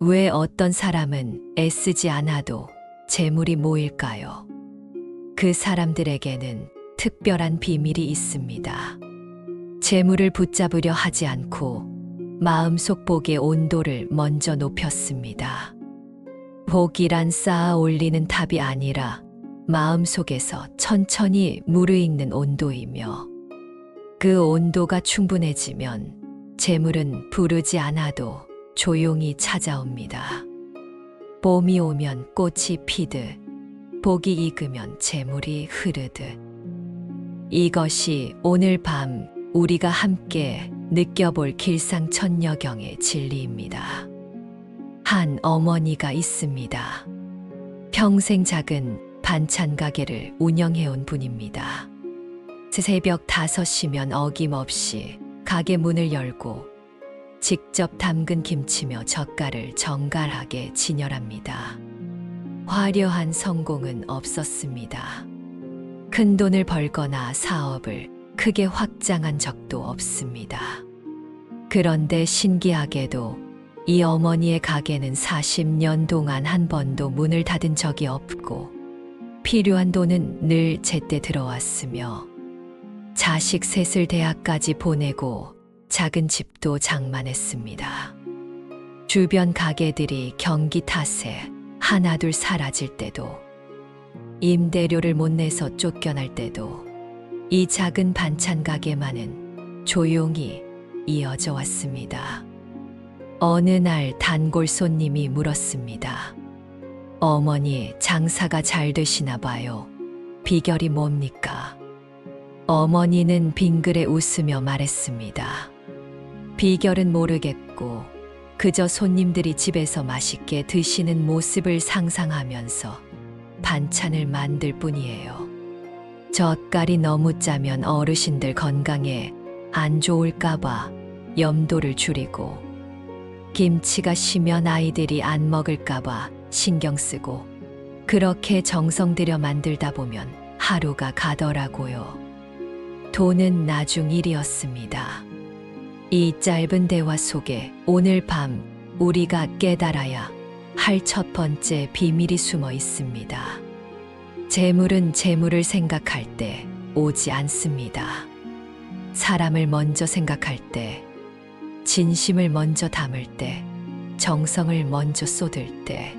왜 어떤 사람은 애쓰지 않아도 재물이 모일까요? 그 사람들에게는 특별한 비밀이 있습니다. 재물을 붙잡으려 하지 않고 마음속 복의 온도를 먼저 높였습니다. 복이란 쌓아 올리는 탑이 아니라 마음속에서 천천히 무르익는 온도이며, 그 온도가 충분해지면 재물은 부르지 않아도 조용히 찾아옵니다. 봄이 오면 꽃이 피듯, 복이 익으면 재물이 흐르듯. 이것이 오늘 밤 우리가 함께 느껴볼 길상천녀경의 진리입니다. 한 어머니가 있습니다. 평생 작은 반찬 가게를 운영해온 분입니다. 새벽 5시면 어김없이 가게 문을 열고 직접 담근 김치며 젓갈을 정갈하게 진열합니다. 화려한 성공은 없었습니다. 큰 돈을 벌거나 사업을 크게 확장한 적도 없습니다. 그런데 신기하게도 이 어머니의 가게는 40년 동안 한 번도 문을 닫은 적이 없고, 필요한 돈은 늘 제때 들어왔으며, 자식 셋을 대학까지 보내고 작은 집도 장만했습니다. 주변 가게들이 경기 탓에 하나둘 사라질 때도, 임대료를 못 내서 쫓겨날 때도 이 작은 반찬 가게만은 조용히 이어져 왔습니다. 어느 날 단골 손님이 물었습니다. 어머니, 장사가 잘 되시나 봐요. 비결이 뭡니까? 어머니는 빙그레 웃으며 말했습니다. 비결은 모르겠고 그저 손님들이 집에서 맛있게 드시는 모습을 상상하면서 반찬을 만들 뿐이에요. 젓갈이 너무 짜면 어르신들 건강에 안 좋을까봐 염도를 줄이고, 김치가 시면 아이들이 안 먹을까봐 신경 쓰고, 그렇게 정성 들여 만들다 보면 하루가 가더라고요. 돈은 나중 일이었습니다. 이 짧은 대화 속에 오늘 밤 우리가 깨달아야 할 첫 번째 비밀이 숨어 있습니다. 재물은 재물을 생각할 때 오지 않습니다. 사람을 먼저 생각할 때, 진심을 먼저 담을 때, 정성을 먼저 쏟을 때,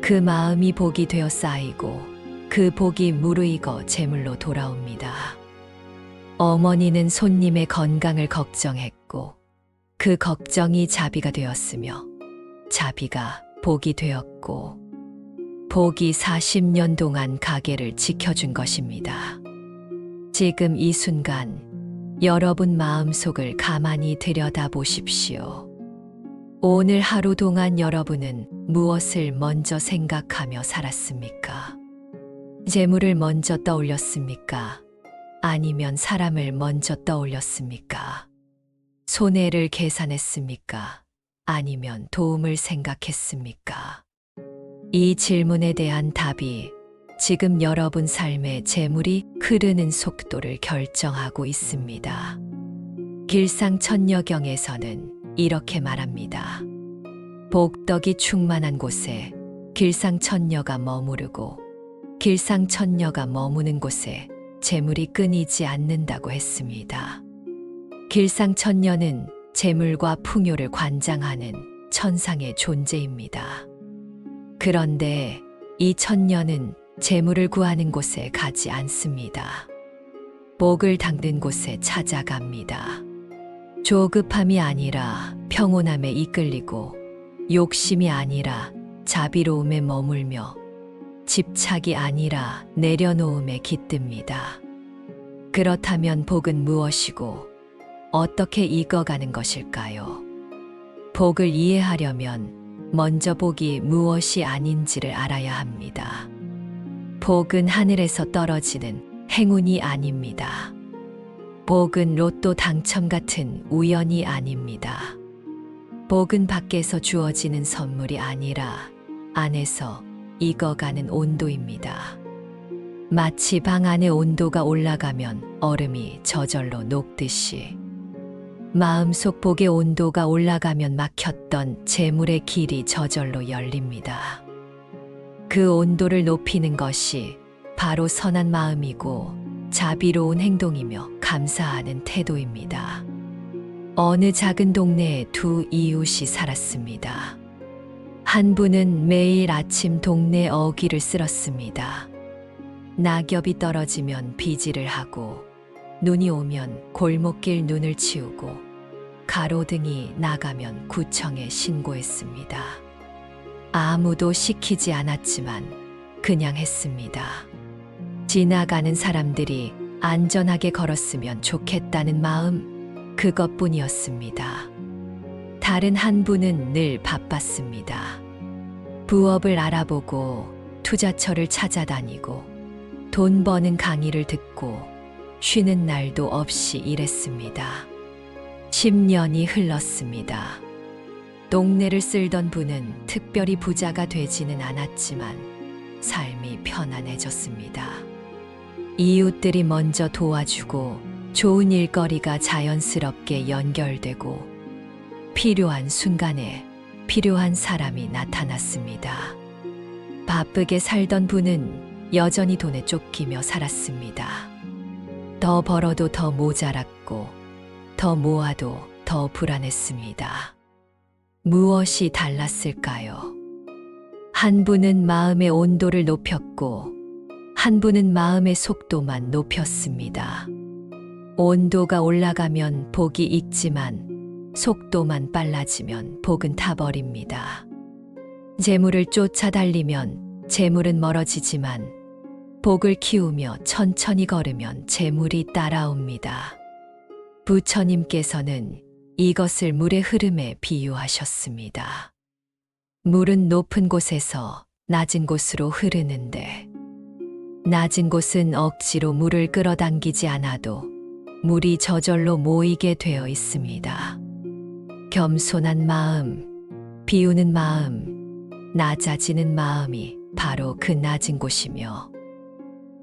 그 마음이 복이 되어 쌓이고 그 복이 무르익어 재물로 돌아옵니다. 어머니는 손님의 건강을 걱정했고, 그 걱정이 자비가 되었으며, 자비가 복이 되었고, 복이 40년 동안 가게를 지켜준 것입니다. 지금 이 순간 여러분 마음속을 가만히 들여다보십시오. 오늘 하루 동안 여러분은 무엇을 먼저 생각하며 살았습니까? 재물을 먼저 떠올렸습니까? 아니면 사람을 먼저 떠올렸습니까? 손해를 계산했습니까? 아니면 도움을 생각했습니까? 이 질문에 대한 답이 지금 여러분 삶의 재물이 흐르는 속도를 결정하고 있습니다. 길상천녀경에서는 이렇게 말합니다. 복덕이 충만한 곳에 길상천녀가 머무르고, 길상천녀가 머무는 곳에 재물이 끊이지 않는다고 했습니다. 길상천녀는 재물과 풍요를 관장하는 천상의 존재입니다. 그런데 이 천녀는 재물을 구하는 곳에 가지 않습니다. 복을 담는 곳에 찾아갑니다. 조급함이 아니라 평온함에 이끌리고, 욕심이 아니라 자비로움에 머물며, 집착이 아니라 내려놓음에 깃듭니다. 그렇다면 복은 무엇이고 어떻게 익어가는 것일까요? 복을 이해하려면 먼저 복이 무엇이 아닌지를 알아야 합니다. 복은 하늘에서 떨어지는 행운이 아닙니다. 복은 로또 당첨 같은 우연이 아닙니다. 복은 밖에서 주어지는 선물이 아니라 안에서 익어가는 온도입니다. 마치 방 안의 온도가 올라가면 얼음이 저절로 녹듯이, 마음속 복의 온도가 올라가면 막혔던 재물의 길이 저절로 열립니다. 그 온도를 높이는 것이 바로 선한 마음이고 자비로운 행동이며 감사하는 태도입니다. 어느 작은 동네에 두 이웃이 살았습니다. 한 분은 매일 아침 동네 어귀를 쓸었습니다. 낙엽이 떨어지면 비지를 하고 눈이 오면 골목길 눈을 치우고 가로등이 나가면 구청에 신고했습니다. 아무도 시키지 않았지만 그냥 했습니다. 지나가는 사람들이 안전하게 걸었으면 좋겠다는 마음, 그것뿐이었습니다. 다른 한 분은 늘 바빴습니다. 부업을 알아보고 투자처를 찾아다니고 돈 버는 강의를 듣고 쉬는 날도 없이 일했습니다. 10년이 흘렀습니다. 동네를 쓸던 분은 특별히 부자가 되지는 않았지만 삶이 편안해졌습니다. 이웃들이 먼저 도와주고 좋은 일거리가 자연스럽게 연결되고 필요한 순간에 필요한 사람이 나타났습니다. 바쁘게 살던 분은 여전히 돈에 쫓기며 살았습니다. 더 벌어도 더 모자랐고 더 모아도 더 불안했습니다. 무엇이 달랐을까요? 한 분은 마음의 온도를 높였고 한 분은 마음의 속도만 높였습니다. 온도가 올라가면 복이 익지만 속도만 빨라지면 복은 타버립니다. 재물을 쫓아달리면 재물은 멀어지지만 복을 키우며 천천히 걸으면 재물이 따라옵니다. 부처님께서는 이것을 물의 흐름에 비유하셨습니다. 물은 높은 곳에서 낮은 곳으로 흐르는데 낮은 곳은 억지로 물을 끌어당기지 않아도 물이 저절로 모이게 되어 있습니다. 겸손한 마음, 비우는 마음, 낮아지는 마음이 바로 그 낮은 곳이며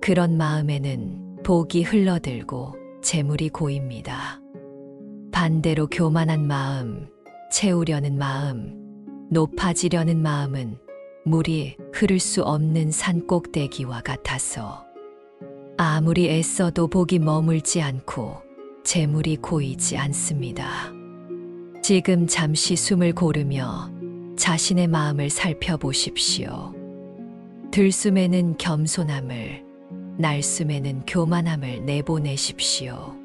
그런 마음에는 복이 흘러들고 재물이 고입니다. 반대로 교만한 마음, 채우려는 마음, 높아지려는 마음은 물이 흐를 수 없는 산 꼭대기와 같아서 아무리 애써도 복이 머물지 않고 재물이 고이지 않습니다. 지금 잠시 숨을 고르며 자신의 마음을 살펴보십시오. 들숨에는 겸손함을, 날숨에는 교만함을 내보내십시오.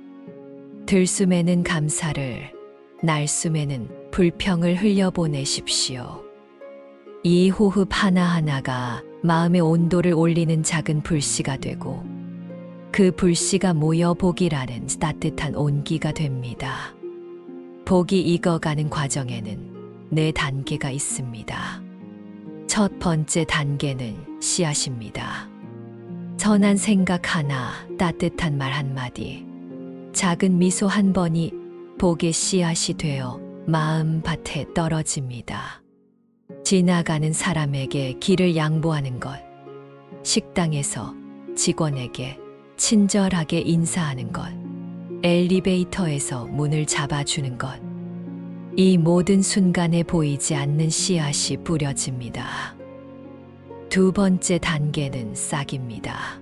들숨에는 감사를, 날숨에는 불평을 흘려보내십시오. 이 호흡 하나하나가 마음의 온도를 올리는 작은 불씨가 되고 그 불씨가 모여 복이라는 따뜻한 온기가 됩니다. 복이 익어가는 과정에는 4단계가 있습니다. 첫 번째 단계는 씨앗입니다. 선한 생각 하나, 따뜻한 말 한마디, 작은 미소 한 번이 복의 씨앗이 되어 마음밭에 떨어집니다. 지나가는 사람에게 길을 양보하는 것, 식당에서 직원에게 친절하게 인사하는 것, 엘리베이터에서 문을 잡아주는 것, 이 모든 순간에 보이지 않는 씨앗이 뿌려집니다. 두 번째 단계는 싹입니다.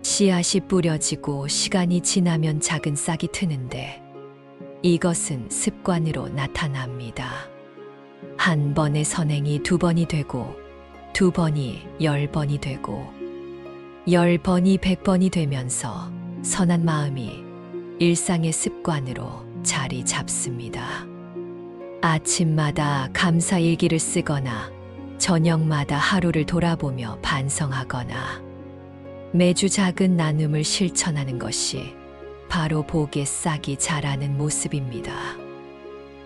씨앗이 뿌려지고 시간이 지나면 작은 싹이 트는데 이것은 습관으로 나타납니다. 한 번의 선행이 2번이 되고 2번이 10번이 되고 10번이 100번이 되면서 선한 마음이 일상의 습관으로 자리 잡습니다. 아침마다 감사 일기를 쓰거나 저녁마다 하루를 돌아보며 반성하거나 매주 작은 나눔을 실천하는 것이 바로 복의 싹이 자라는 모습입니다.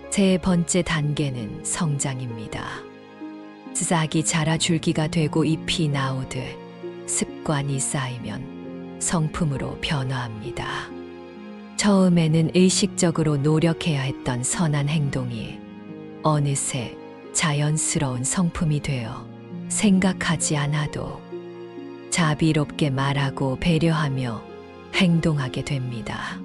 세 번째 단계는 성장입니다. 싹이 자라 줄기가 되고 잎이 나오듯 습관이 쌓이면 성품으로 변화합니다. 처음에는 의식적으로 노력해야 했던 선한 행동이 어느새 자연스러운 성품이 되어 생각하지 않아도 자비롭게 말하고 배려하며 행동하게 됩니다.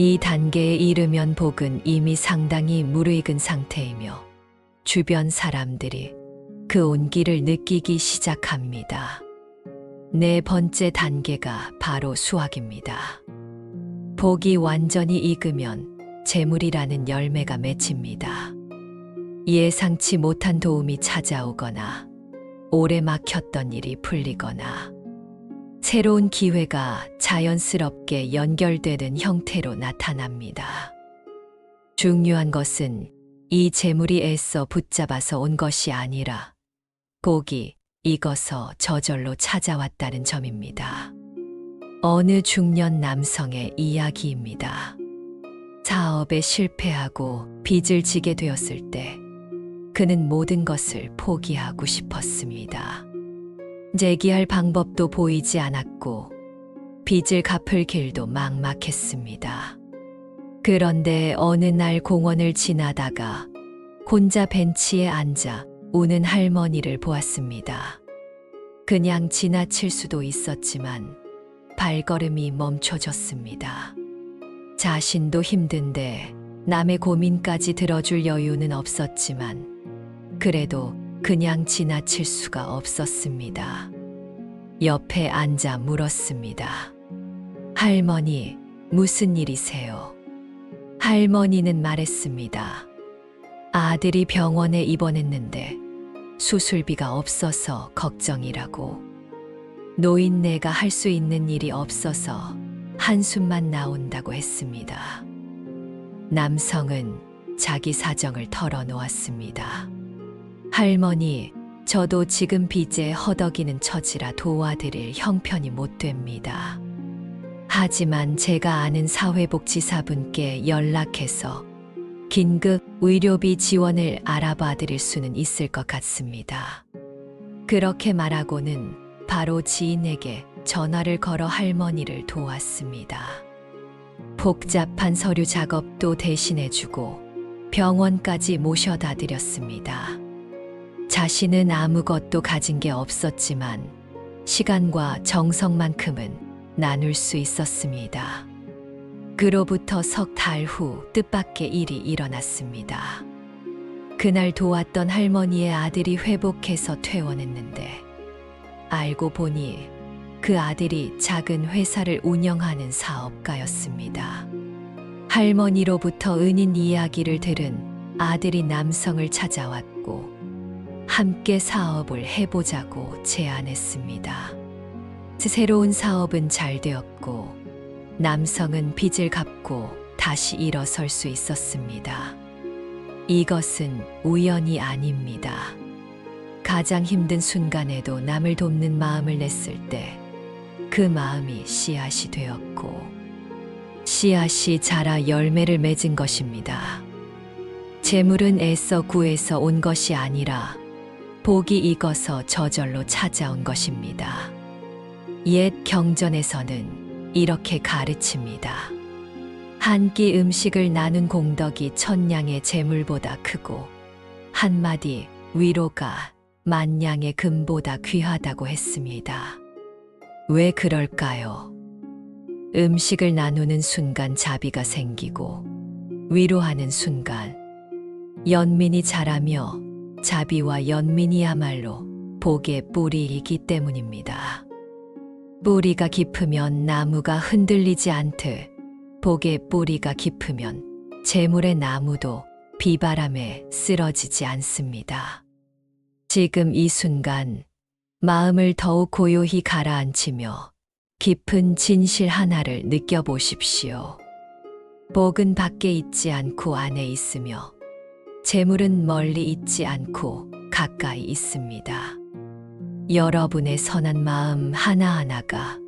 이 단계에 이르면 복은 이미 상당히 무르익은 상태이며 주변 사람들이 그 온기를 느끼기 시작합니다. 네 번째 단계가 바로 수확입니다. 복이 완전히 익으면 재물이라는 열매가 맺힙니다. 예상치 못한 도움이 찾아오거나 오래 막혔던 일이 풀리거나 새로운 기회가 자연스럽게 연결되는 형태로 나타납니다. 중요한 것은 이 재물이 애써 붙잡아서 온 것이 아니라 복이 익어서 저절로 찾아왔다는 점입니다. 어느 중년 남성의 이야기입니다. 사업에 실패하고 빚을 지게 되었을 때 그는 모든 것을 포기하고 싶었습니다. 재기할 방법도 보이지 않았고 빚을 갚을 길도 막막했습니다. 그런데 어느 날 공원을 지나다가 혼자 벤치에 앉아 우는 할머니를 보았습니다. 그냥 지나칠 수도 있었지만 발걸음이 멈춰졌습니다. 자신도 힘든데 남의 고민까지 들어줄 여유는 없었지만 그래도 그냥 지나칠 수가 없었습니다. 옆에 앉아 물었습니다. 할머니, 무슨 일이세요? 할머니는 말했습니다. 아들이 병원에 입원했는데 수술비가 없어서 걱정이라고. 노인네가 할 수 있는 일이 없어서 한숨만 나온다고 했습니다. 남성은 자기 사정을 털어놓았습니다. 할머니, 저도 지금 빚에 허덕이는 처지라 도와드릴 형편이 못 됩니다. 하지만 제가 아는 사회복지사분께 연락해서 긴급 의료비 지원을 알아봐 드릴 수는 있을 것 같습니다. 그렇게 말하고는 바로 지인에게 전화를 걸어 할머니를 도왔습니다. 복잡한 서류 작업도 대신해주고 병원까지 모셔다 드렸습니다. 자신은 아무것도 가진 게 없었지만 시간과 정성만큼은 나눌 수 있었습니다. 그로부터 석 달 후 뜻밖의 일이 일어났습니다. 그날 도왔던 할머니의 아들이 회복해서 퇴원했는데 알고 보니 그 아들이 작은 회사를 운영하는 사업가였습니다. 할머니로부터 은인 이야기를 들은 아들이 남성을 찾아왔고 함께 사업을 해보자고 제안했습니다. 새로운 사업은 잘 되었고 남성은 빚을 갚고 다시 일어설 수 있었습니다. 이것은 우연이 아닙니다. 가장 힘든 순간에도 남을 돕는 마음을 냈을 때 그 마음이 씨앗이 되었고 씨앗이 자라 열매를 맺은 것입니다. 재물은 애써 구해서 온 것이 아니라 복이 익어서 저절로 찾아온 것입니다. 옛 경전에서는 이렇게 가르칩니다. 한 끼 음식을 나눈 공덕이 천냥의 재물보다 크고 한마디 위로가 만냥의 금보다 귀하다고 했습니다. 왜 그럴까요? 음식을 나누는 순간 자비가 생기고 위로하는 순간 연민이 자라며 자비와 연민이야말로 복의 뿌리이기 때문입니다. 뿌리가 깊으면 나무가 흔들리지 않듯 복의 뿌리가 깊으면 재물의 나무도 비바람에 쓰러지지 않습니다. 지금 이 순간 마음을 더욱 고요히 가라앉히며 깊은 진실 하나를 느껴보십시오. 복은 밖에 있지 않고 안에 있으며 재물은 멀리 있지 않고 가까이 있습니다. 여러분의 선한 마음 하나하나가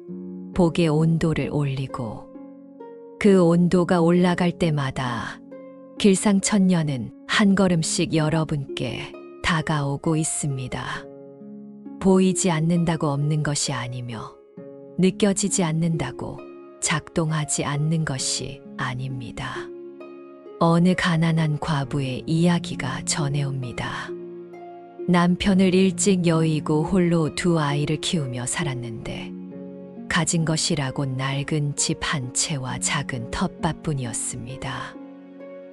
복의 온도를 올리고 그 온도가 올라갈 때마다 길상천년은 한 걸음씩 여러분께 다가오고 있습니다. 보이지 않는다고 없는 것이 아니며 느껴지지 않는다고 작동하지 않는 것이 아닙니다. 어느 가난한 과부의 이야기가 전해옵니다. 남편을 일찍 여의고 홀로 두 아이를 키우며 살았는데 가진 것이라고 낡은 집 한 채와 작은 텃밭뿐이었습니다.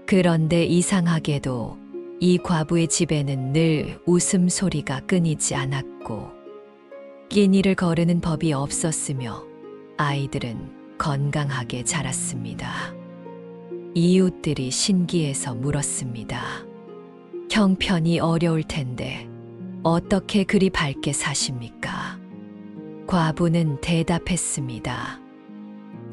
그런데 이상하게도 이 과부의 집에는 늘 웃음소리가 끊이지 않았고 끼니를 거르는 법이 없었으며 아이들은 건강하게 자랐습니다. 이웃들이 신기해서 물었습니다. 형편이 어려울 텐데 어떻게 그리 밝게 사십니까? 과부는 대답했습니다.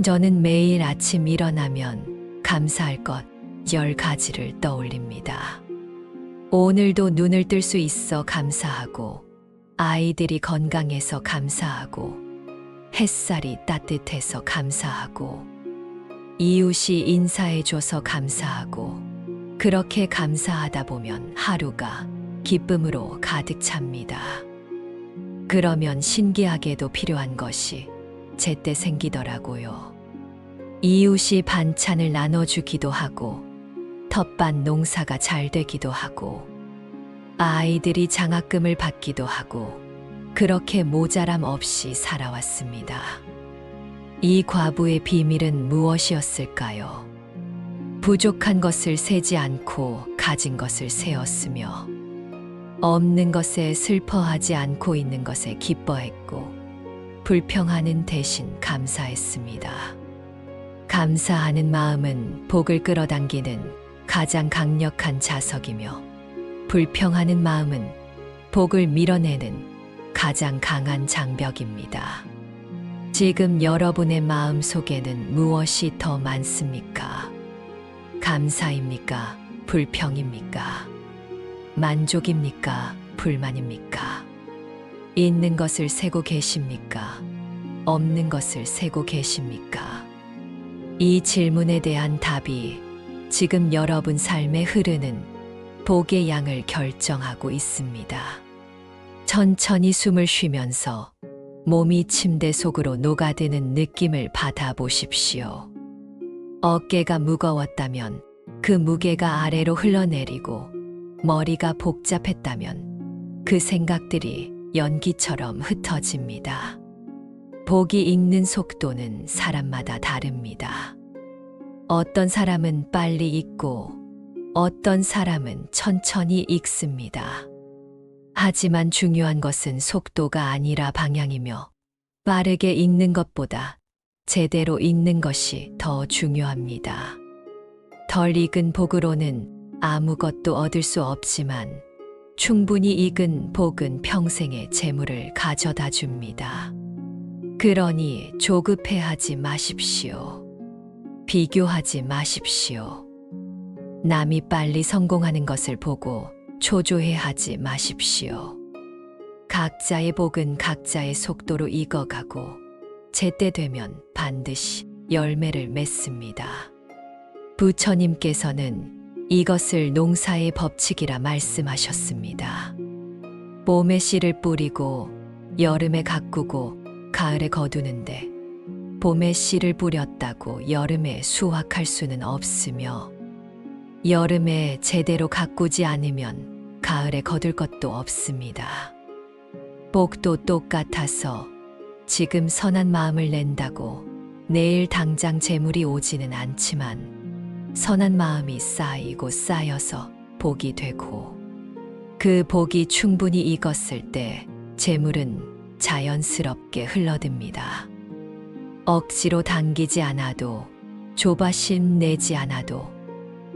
저는 매일 아침 일어나면 감사할 것 10가지를 떠올립니다. 오늘도 눈을 뜰 수 있어 감사하고, 아이들이 건강해서 감사하고, 햇살이 따뜻해서 감사하고, 이웃이 인사해줘서 감사하고, 그렇게 감사하다 보면 하루가 기쁨으로 가득 찹니다. 그러면 신기하게도 필요한 것이 제때 생기더라고요. 이웃이 반찬을 나눠주기도 하고, 텃밭 농사가 잘 되기도 하고, 아이들이 장학금을 받기도 하고, 그렇게 모자람 없이 살아왔습니다. 이 과부의 비밀은 무엇이었을까요? 부족한 것을 세지 않고 가진 것을 세었으며, 없는 것에 슬퍼하지 않고 있는 것에 기뻐했고, 불평하는 대신 감사했습니다. 감사하는 마음은 복을 끌어당기는 가장 강력한 자석이며, 불평하는 마음은 복을 밀어내는 가장 강한 장벽입니다. 지금 여러분의 마음 속에는 무엇이 더 많습니까? 감사입니까? 불평입니까? 만족입니까? 불만입니까? 있는 것을 세고 계십니까? 없는 것을 세고 계십니까? 이 질문에 대한 답이 지금 여러분 삶에 흐르는 복의 양을 결정하고 있습니다. 천천히 숨을 쉬면서 몸이 침대 속으로 녹아드는 느낌을 받아보십시오. 어깨가 무거웠다면 그 무게가 아래로 흘러내리고, 머리가 복잡했다면 그 생각들이 연기처럼 흩어집니다. 복이 익는 속도는 사람마다 다릅니다. 어떤 사람은 빨리 익고 어떤 사람은 천천히 익습니다. 하지만 중요한 것은 속도가 아니라 방향이며, 빠르게 익는 것보다 제대로 익는 것이 더 중요합니다. 덜 익은 복으로는 아무것도 얻을 수 없지만, 충분히 익은 복은 평생의 재물을 가져다 줍니다. 그러니 조급해하지 마십시오. 비교하지 마십시오. 남이 빨리 성공하는 것을 보고 초조해하지 마십시오. 각자의 복은 각자의 속도로 익어가고, 제때 되면 반드시 열매를 맺습니다. 부처님께서는 이것을 농사의 법칙이라 말씀하셨습니다. 봄에 씨를 뿌리고 여름에 가꾸고 가을에 거두는데, 봄에 씨를 뿌렸다고 여름에 수확할 수는 없으며, 여름에 제대로 가꾸지 않으면 가을에 거둘 것도 없습니다. 복도 똑같아서 지금 선한 마음을 낸다고 내일 당장 재물이 오지는 않지만, 선한 마음이 쌓이고 쌓여서 복이 되고, 그 복이 충분히 익었을 때 재물은 자연스럽게 흘러듭니다. 억지로 당기지 않아도, 조바심 내지 않아도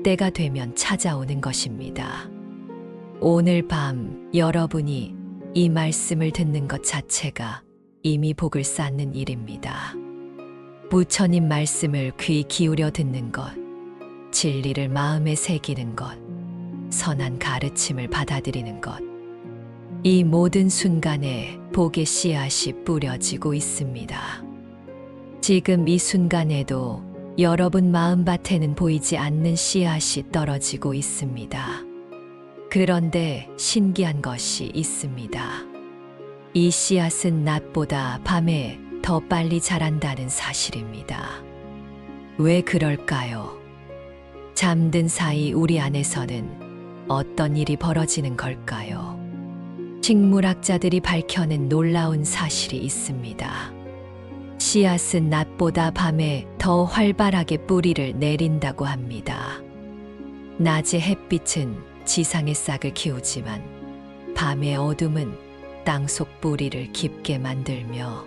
때가 되면 찾아오는 것입니다. 오늘 밤 여러분이 이 말씀을 듣는 것 자체가 이미 복을 쌓는 일입니다. 부처님 말씀을 귀 기울여 듣는 것, 진리를 마음에 새기는 것, 선한 가르침을 받아들이는 것, 이 모든 순간에 복의 씨앗이 뿌려지고 있습니다. 지금 이 순간에도 여러분 마음밭에는 보이지 않는 씨앗이 떨어지고 있습니다. 그런데 신기한 것이 있습니다. 이 씨앗은 낮보다 밤에 더 빨리 자란다는 사실입니다. 왜 그럴까요? 잠든 사이 우리 안에서는 어떤 일이 벌어지는 걸까요? 식물학자들이 밝혀낸 놀라운 사실이 있습니다. 씨앗은 낮보다 밤에 더 활발하게 뿌리를 내린다고 합니다. 낮의 햇빛은 지상의 싹을 키우지만 밤의 어둠은 땅속 뿌리를 깊게 만들며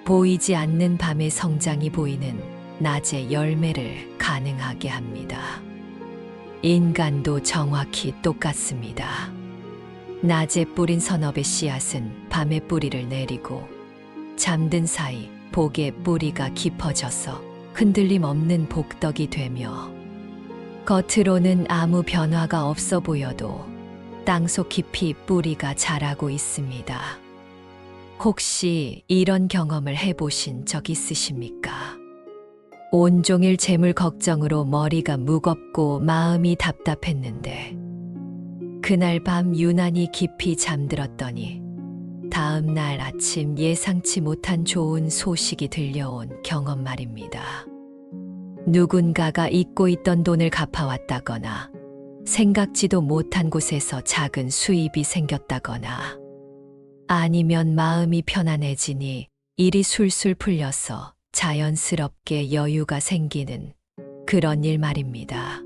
보이지 않는 밤의 성장이 보이는 낮의 열매를 가능하게 합니다. 인간도 정확히 똑같습니다. 낮에 뿌린 선업의 씨앗은 밤에 뿌리를 내리고 잠든 사이 복의 뿌리가 깊어져서 흔들림 없는 복덕이 되며 겉으로는 아무 변화가 없어 보여도 땅속 깊이 뿌리가 자라고 있습니다. 혹시 이런 경험을 해보신 적 있으십니까? 온종일 재물 걱정으로 머리가 무겁고 마음이 답답했는데 그날 밤 유난히 깊이 잠들었더니 다음 날 아침 예상치 못한 좋은 소식이 들려온 경험 말입니다. 누군가가 잊고 있던 돈을 갚아왔다거나 생각지도 못한 곳에서 작은 수입이 생겼다거나 아니면 마음이 편안해지니 일이 술술 풀려서 자연스럽게 여유가 생기는 그런 일 말입니다.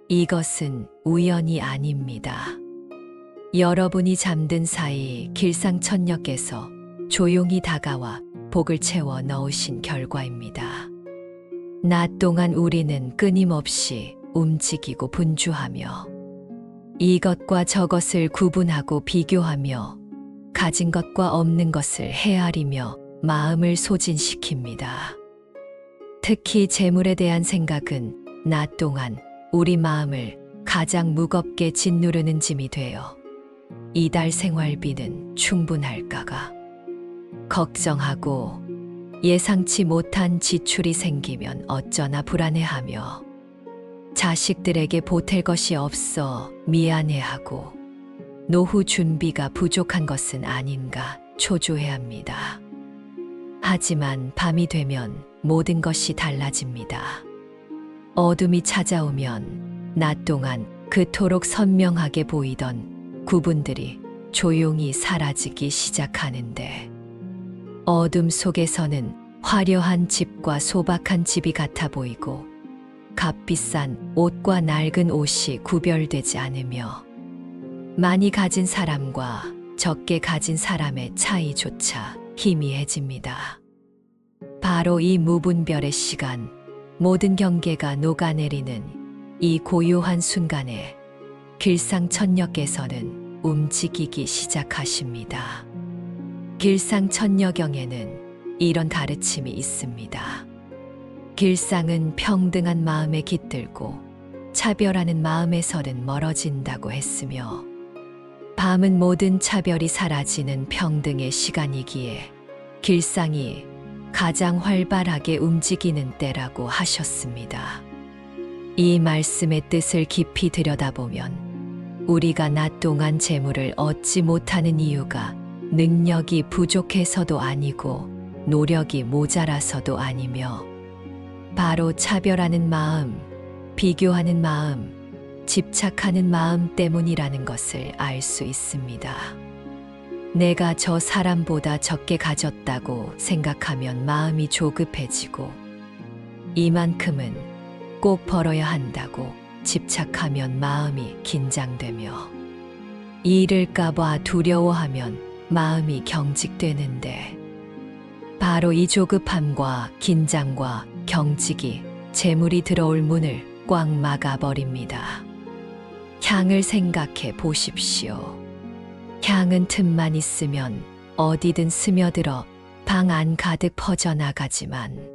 이것은 우연이 아닙니다. 여러분이 잠든 사이 길상천녀께서 조용히 다가와 복을 채워 넣으신 결과입니다. 낮 동안 우리는 끊임없이 움직이고 분주하며 이것과 저것을 구분하고 비교하며 가진 것과 없는 것을 헤아리며 마음을 소진시킵니다. 특히 재물에 대한 생각은 낮 동안 우리 마음을 가장 무겁게 짓누르는 짐이 되어 이달 생활비는 충분할까가 걱정하고 예상치 못한 지출이 생기면 어쩌나 불안해하며 자식들에게 보탤 것이 없어 미안해하고 노후 준비가 부족한 것은 아닌가 초조해합니다. 하지만 밤이 되면 모든 것이 달라집니다. 어둠이 찾아오면 낮 동안 그토록 선명하게 보이던 구분들이 조용히 사라지기 시작하는데 어둠 속에서는 화려한 집과 소박한 집이 같아 보이고 값비싼 옷과 낡은 옷이 구별되지 않으며 많이 가진 사람과 적게 가진 사람의 차이조차 희미해집니다. 바로 이 무분별의 시간, 모든 경계가 녹아내리는 이 고요한 순간에 길상천녀께서는 움직이기 시작하십니다. 길상천녀경에는 이런 가르침이 있습니다. 길상은 평등한 마음에 깃들고 차별하는 마음에서는 멀어진다고 했으며 밤은 모든 차별이 사라지는 평등의 시간이기에 길상이 가장 활발하게 움직이는 때라고 하셨습니다. 이 말씀의 뜻을 깊이 들여다보면 우리가 낮 동안 재물을 얻지 못하는 이유가 능력이 부족해서도 아니고 노력이 모자라서도 아니며 바로 차별하는 마음, 비교하는 마음, 집착하는 마음 때문이라는 것을 알 수 있습니다. 내가 저 사람보다 적게 가졌다고 생각하면 마음이 조급해지고 이만큼은 꼭 벌어야 한다고 집착하면 마음이 긴장되며 잃을까봐 두려워하면 마음이 경직되는데 바로 이 조급함과 긴장과 경직이 재물이 들어올 문을 꽉 막아버립니다. 향을 생각해 보십시오. 향은 틈만 있으면 어디든 스며들어 방 안 가득 퍼져나가지만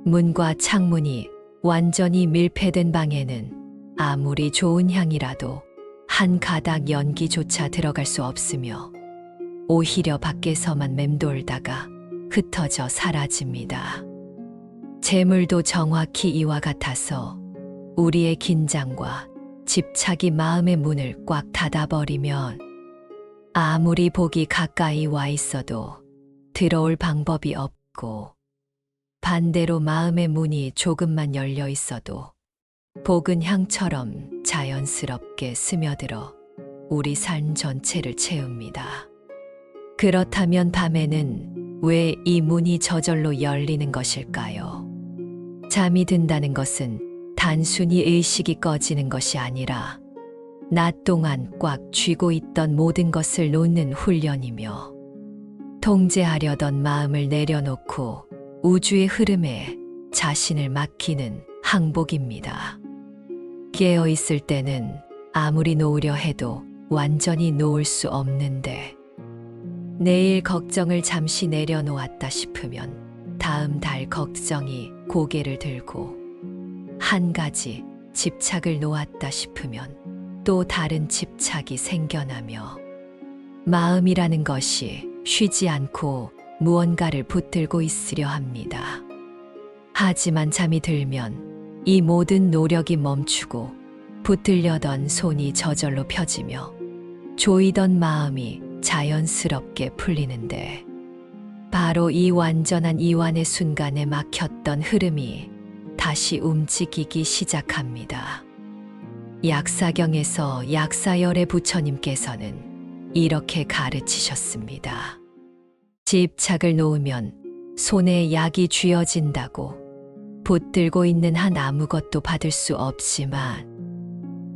문과 창문이 완전히 밀폐된 방에는 아무리 좋은 향이라도 한 가닥 연기조차 들어갈 수 없으며 오히려 밖에서만 맴돌다가 흩어져 사라집니다. 재물도 정확히 이와 같아서 우리의 긴장과 집착이 마음의 문을 꽉 닫아버리면 아무리 복이 가까이 와 있어도 들어올 방법이 없고 반대로 마음의 문이 조금만 열려 있어도 복은 향처럼 자연스럽게 스며들어 우리 삶 전체를 채웁니다. 그렇다면 밤에는 왜 이 문이 저절로 열리는 것일까요? 잠이 든다는 것은 단순히 의식이 꺼지는 것이 아니라 낮 동안 꽉 쥐고 있던 모든 것을 놓는 훈련이며 통제하려던 마음을 내려놓고 우주의 흐름에 자신을 맡기는 항복입니다. 깨어 있을 때는 아무리 놓으려 해도 완전히 놓을 수 없는데 내일 걱정을 잠시 내려놓았다 싶으면 다음 달 걱정이 고개를 들고 한 가지 집착을 놓았다 싶으면 또 다른 집착이 생겨나며 마음이라는 것이 쉬지 않고 무언가를 붙들고 있으려 합니다. 하지만 잠이 들면 이 모든 노력이 멈추고 붙들려던 손이 저절로 펴지며 조이던 마음이 자연스럽게 풀리는데 바로 이 완전한 이완의 순간에 막혔던 흐름이 다시 움직이기 시작합니다. 약사경에서 약사열의 부처님께서는 이렇게 가르치셨습니다. 집착을 놓으면 손에 약이 쥐어진다고 붙들고 있는 한 아무것도 받을 수 없지만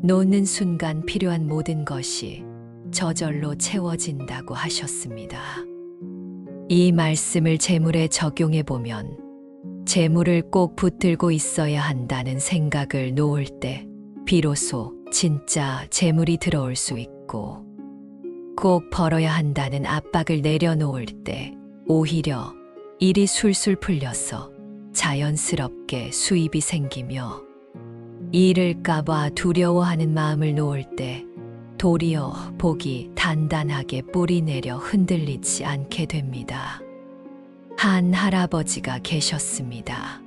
놓는 순간 필요한 모든 것이 저절로 채워진다고 하셨습니다. 이 말씀을 재물에 적용해 보면 재물을 꼭 붙들고 있어야 한다는 생각을 놓을 때 비로소 진짜 재물이 들어올 수 있고 꼭 벌어야 한다는 압박을 내려놓을 때 오히려 일이 술술 풀려서 자연스럽게 수입이 생기며 잃을까봐 두려워하는 마음을 놓을 때 도리어 복이 단단하게 뿌리내려 흔들리지 않게 됩니다. 한 할아버지가 계셨습니다.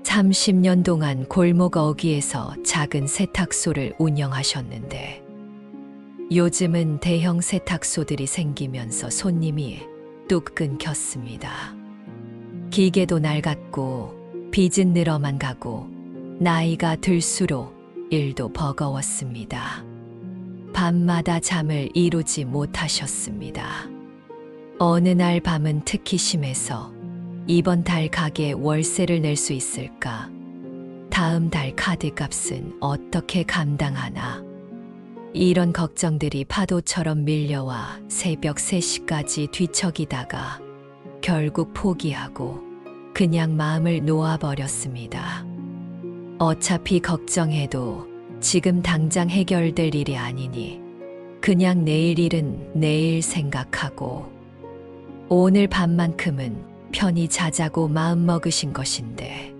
30년 동안 골목 어귀에서 작은 세탁소를 운영하셨는데 요즘은 대형 세탁소들이 생기면서 손님이 뚝 끊겼습니다. 기계도 낡았고 빚은 늘어만 가고 나이가 들수록 일도 버거웠습니다. 밤마다 잠을 이루지 못하셨습니다. 어느 날 밤은 특히 심해서 이번 달 가게 월세를 낼 수 있을까? 다음 달 카드 값은 어떻게 감당하나? 이런 걱정들이 파도처럼 밀려와 새벽 3시까지 뒤척이다가 결국 포기하고 그냥 마음을 놓아버렸습니다. 어차피 걱정해도 지금 당장 해결될 일이 아니니 그냥 내일 일은 내일 생각하고 오늘 밤만큼은 편히 자자고 마음먹으신 것인데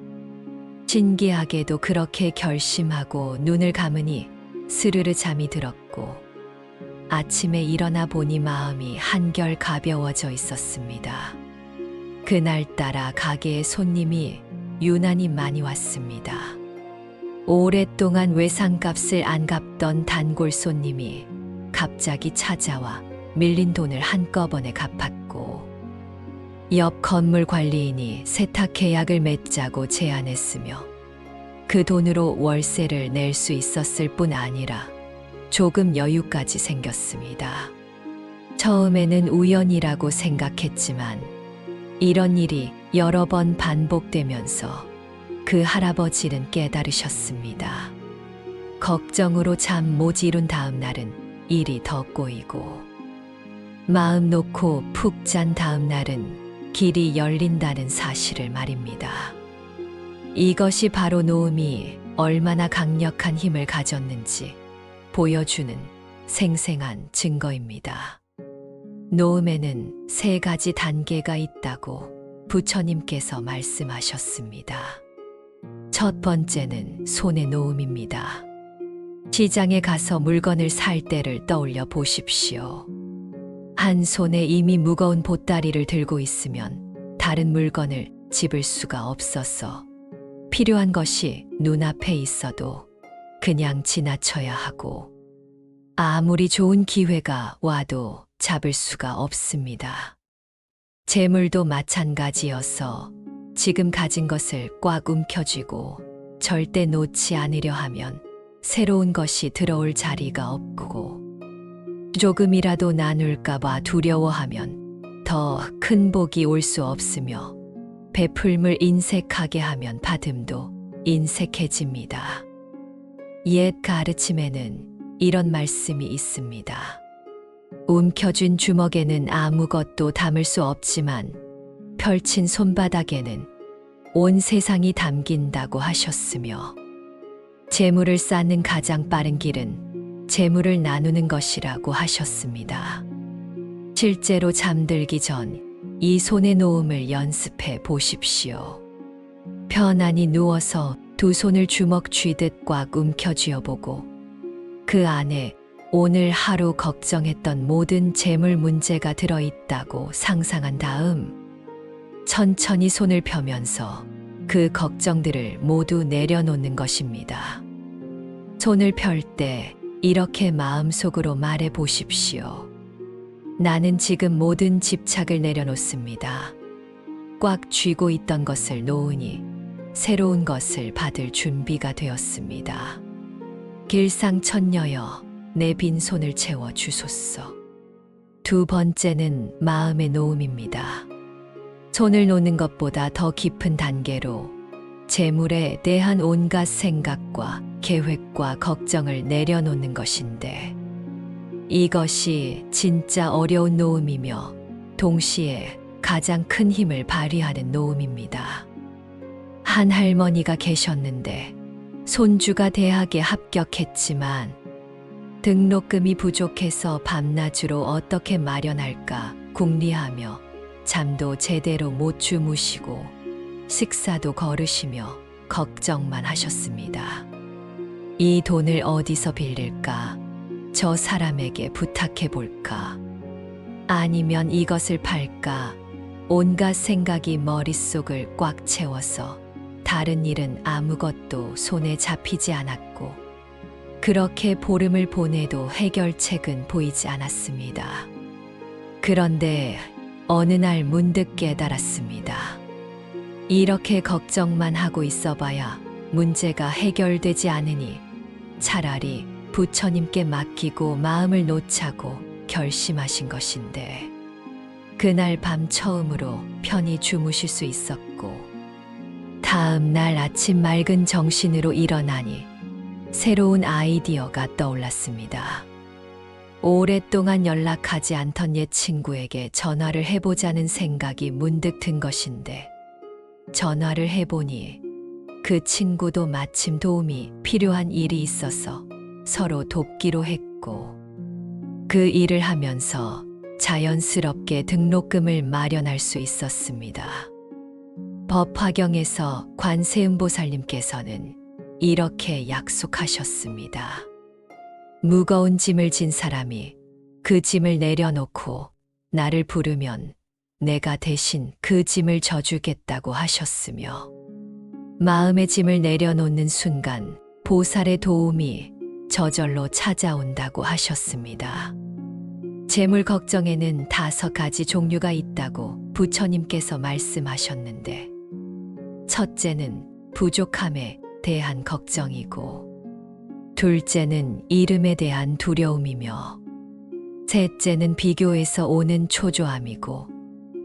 신기하게도 그렇게 결심하고 눈을 감으니 스르르 잠이 들었고 아침에 일어나 보니 마음이 한결 가벼워져 있었습니다. 그날따라 가게에 손님이 유난히 많이 왔습니다. 오랫동안 외상값을 안 갚던 단골 손님이 갑자기 찾아와 밀린 돈을 한꺼번에 갚았고 옆 건물 관리인이 세탁 계약을 맺자고 제안했으며 그 돈으로 월세를 낼 수 있었을 뿐 아니라 조금 여유까지 생겼습니다. 처음에는 우연이라고 생각했지만 이런 일이 여러 번 반복되면서 그 할아버지는 깨달으셨습니다. 걱정으로 잠 못 이룬 다음 날은 일이 더 꼬이고 마음 놓고 푹 잔 다음 날은 길이 열린다는 사실을 말입니다. 이것이 바로 놓음이 얼마나 강력한 힘을 가졌는지 보여주는 생생한 증거입니다. 놓음에는 3가지 단계가 있다고 부처님께서 말씀하셨습니다. 첫 번째는 손의 놓음입니다. 시장에 가서 물건을 살 때를 떠올려 보십시오. 한 손에 이미 무거운 보따리를 들고 있으면 다른 물건을 집을 수가 없어서 필요한 것이 눈앞에 있어도 그냥 지나쳐야 하고 아무리 좋은 기회가 와도 잡을 수가 없습니다. 재물도 마찬가지여서 지금 가진 것을 꽉 움켜쥐고 절대 놓지 않으려 하면 새로운 것이 들어올 자리가 없고 조금이라도 나눌까봐 두려워하면 더 큰 복이 올 수 없으며 베풀물 인색하게 하면 받음도 인색해집니다. 옛 가르침에는 이런 말씀이 있습니다. 움켜쥔 주먹에는 아무것도 담을 수 없지만 펼친 손바닥에는 온 세상이 담긴다고 하셨으며, 재물을 쌓는 가장 빠른 길은 재물을 나누는 것이라고 하셨습니다. 실제로 잠들기 전 이 손의 놓음을 연습해 보십시오. 편안히 누워서 두 손을 주먹 쥐듯 꽉 움켜쥐어 보고 그 안에 오늘 하루 걱정했던 모든 재물 문제가 들어있다고 상상한 다음 천천히 손을 펴면서 그 걱정들을 모두 내려놓는 것입니다. 손을 펼 때 이렇게 마음속으로 말해 보십시오. 나는 지금 모든 집착을 내려놓습니다. 꽉 쥐고 있던 것을 놓으니 새로운 것을 받을 준비가 되었습니다. 길상천녀여, 내 빈손을 채워 주소서. 두 번째는 마음의 놓음입니다. 손을 놓는 것보다 더 깊은 단계로 재물에 대한 온갖 생각과 계획과 걱정을 내려놓는 것인데, 이것이 진짜 어려운 놓음이며 동시에 가장 큰 힘을 발휘하는 놓음입니다. 한 할머니가 계셨는데 손주가 대학에 합격했지만 등록금이 부족해서 밤낮으로 어떻게 마련할까 궁리하며 잠도 제대로 못 주무시고 식사도 거르시며 걱정만 하셨습니다. 이 돈을 어디서 빌릴까? 저 사람에게 부탁해 볼까? 아니면 이것을 팔까? 온갖 생각이 머릿속을 꽉 채워서 다른 일은 아무것도 손에 잡히지 않았고, 그렇게 보름을 보내도 해결책은 보이지 않았습니다. 그런데 어느 날 문득 깨달았습니다. 이렇게 걱정만 하고 있어봐야 문제가 해결되지 않으니 차라리 부처님께 맡기고 마음을 놓자고 결심하신 것인데, 그날 밤 처음으로 편히 주무실 수 있었고, 다음 날 아침 맑은 정신으로 일어나니 새로운 아이디어가 떠올랐습니다. 오랫동안 연락하지 않던 옛 친구에게 전화를 해보자는 생각이 문득 든 것인데, 전화를 해보니 그 친구도 마침 도움이 필요한 일이 있어서 서로 돕기로 했고, 그 일을 하면서 자연스럽게 등록금을 마련할 수 있었습니다. 법화경에서 관세음보살님께서는 이렇게 약속하셨습니다. 무거운 짐을 진 사람이 그 짐을 내려놓고 나를 부르면 내가 대신 그 짐을 져주겠다고 하셨으며, 마음의 짐을 내려놓는 순간 보살의 도움이 저절로 찾아온다고 하셨습니다. 재물 걱정에는 5가지 종류가 있다고 부처님께서 말씀하셨는데, 첫째는 부족함에 대한 걱정이고, 둘째는 잃음에 대한 두려움이며, 셋째는 비교에서 오는 초조함이고,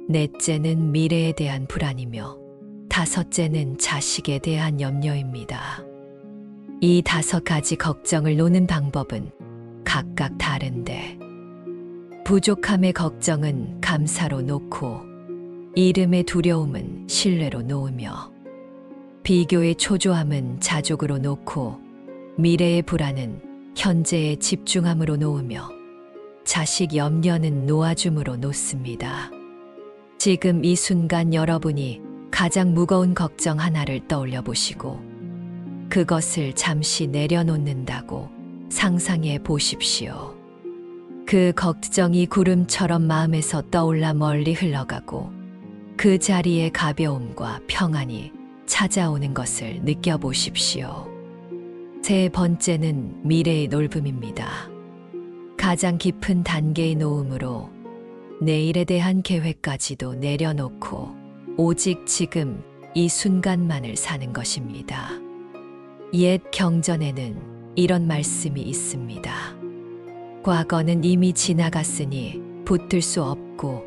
넷째는 미래에 대한 불안이며, 다섯째는 자식에 대한 염려입니다. 이 5가지 걱정을 놓는 방법은 각각 다른데, 부족함의 걱정은 감사로 놓고, 잃음의 두려움은 신뢰로 놓으며, 비교의 초조함은 자족으로 놓고, 미래의 불안은 현재에 집중함으로 놓으며, 자식 염려는 놓아줌으로 놓습니다. 지금 이 순간 여러분이 가장 무거운 걱정 하나를 떠올려 보시고 그것을 잠시 내려놓는다고 상상해 보십시오. 그 걱정이 구름처럼 마음에서 떠올라 멀리 흘러가고 그 자리에 가벼움과 평안이 찾아오는 것을 느껴보십시오. 세 번째는 미래의 놀붐입니다. 가장 깊은 단계의 놓음으로 내일에 대한 계획까지도 내려놓고 오직 지금 이 순간만을 사는 것입니다. 옛 경전에는 이런 말씀이 있습니다. 과거는 이미 지나갔으니 붙들 수 없고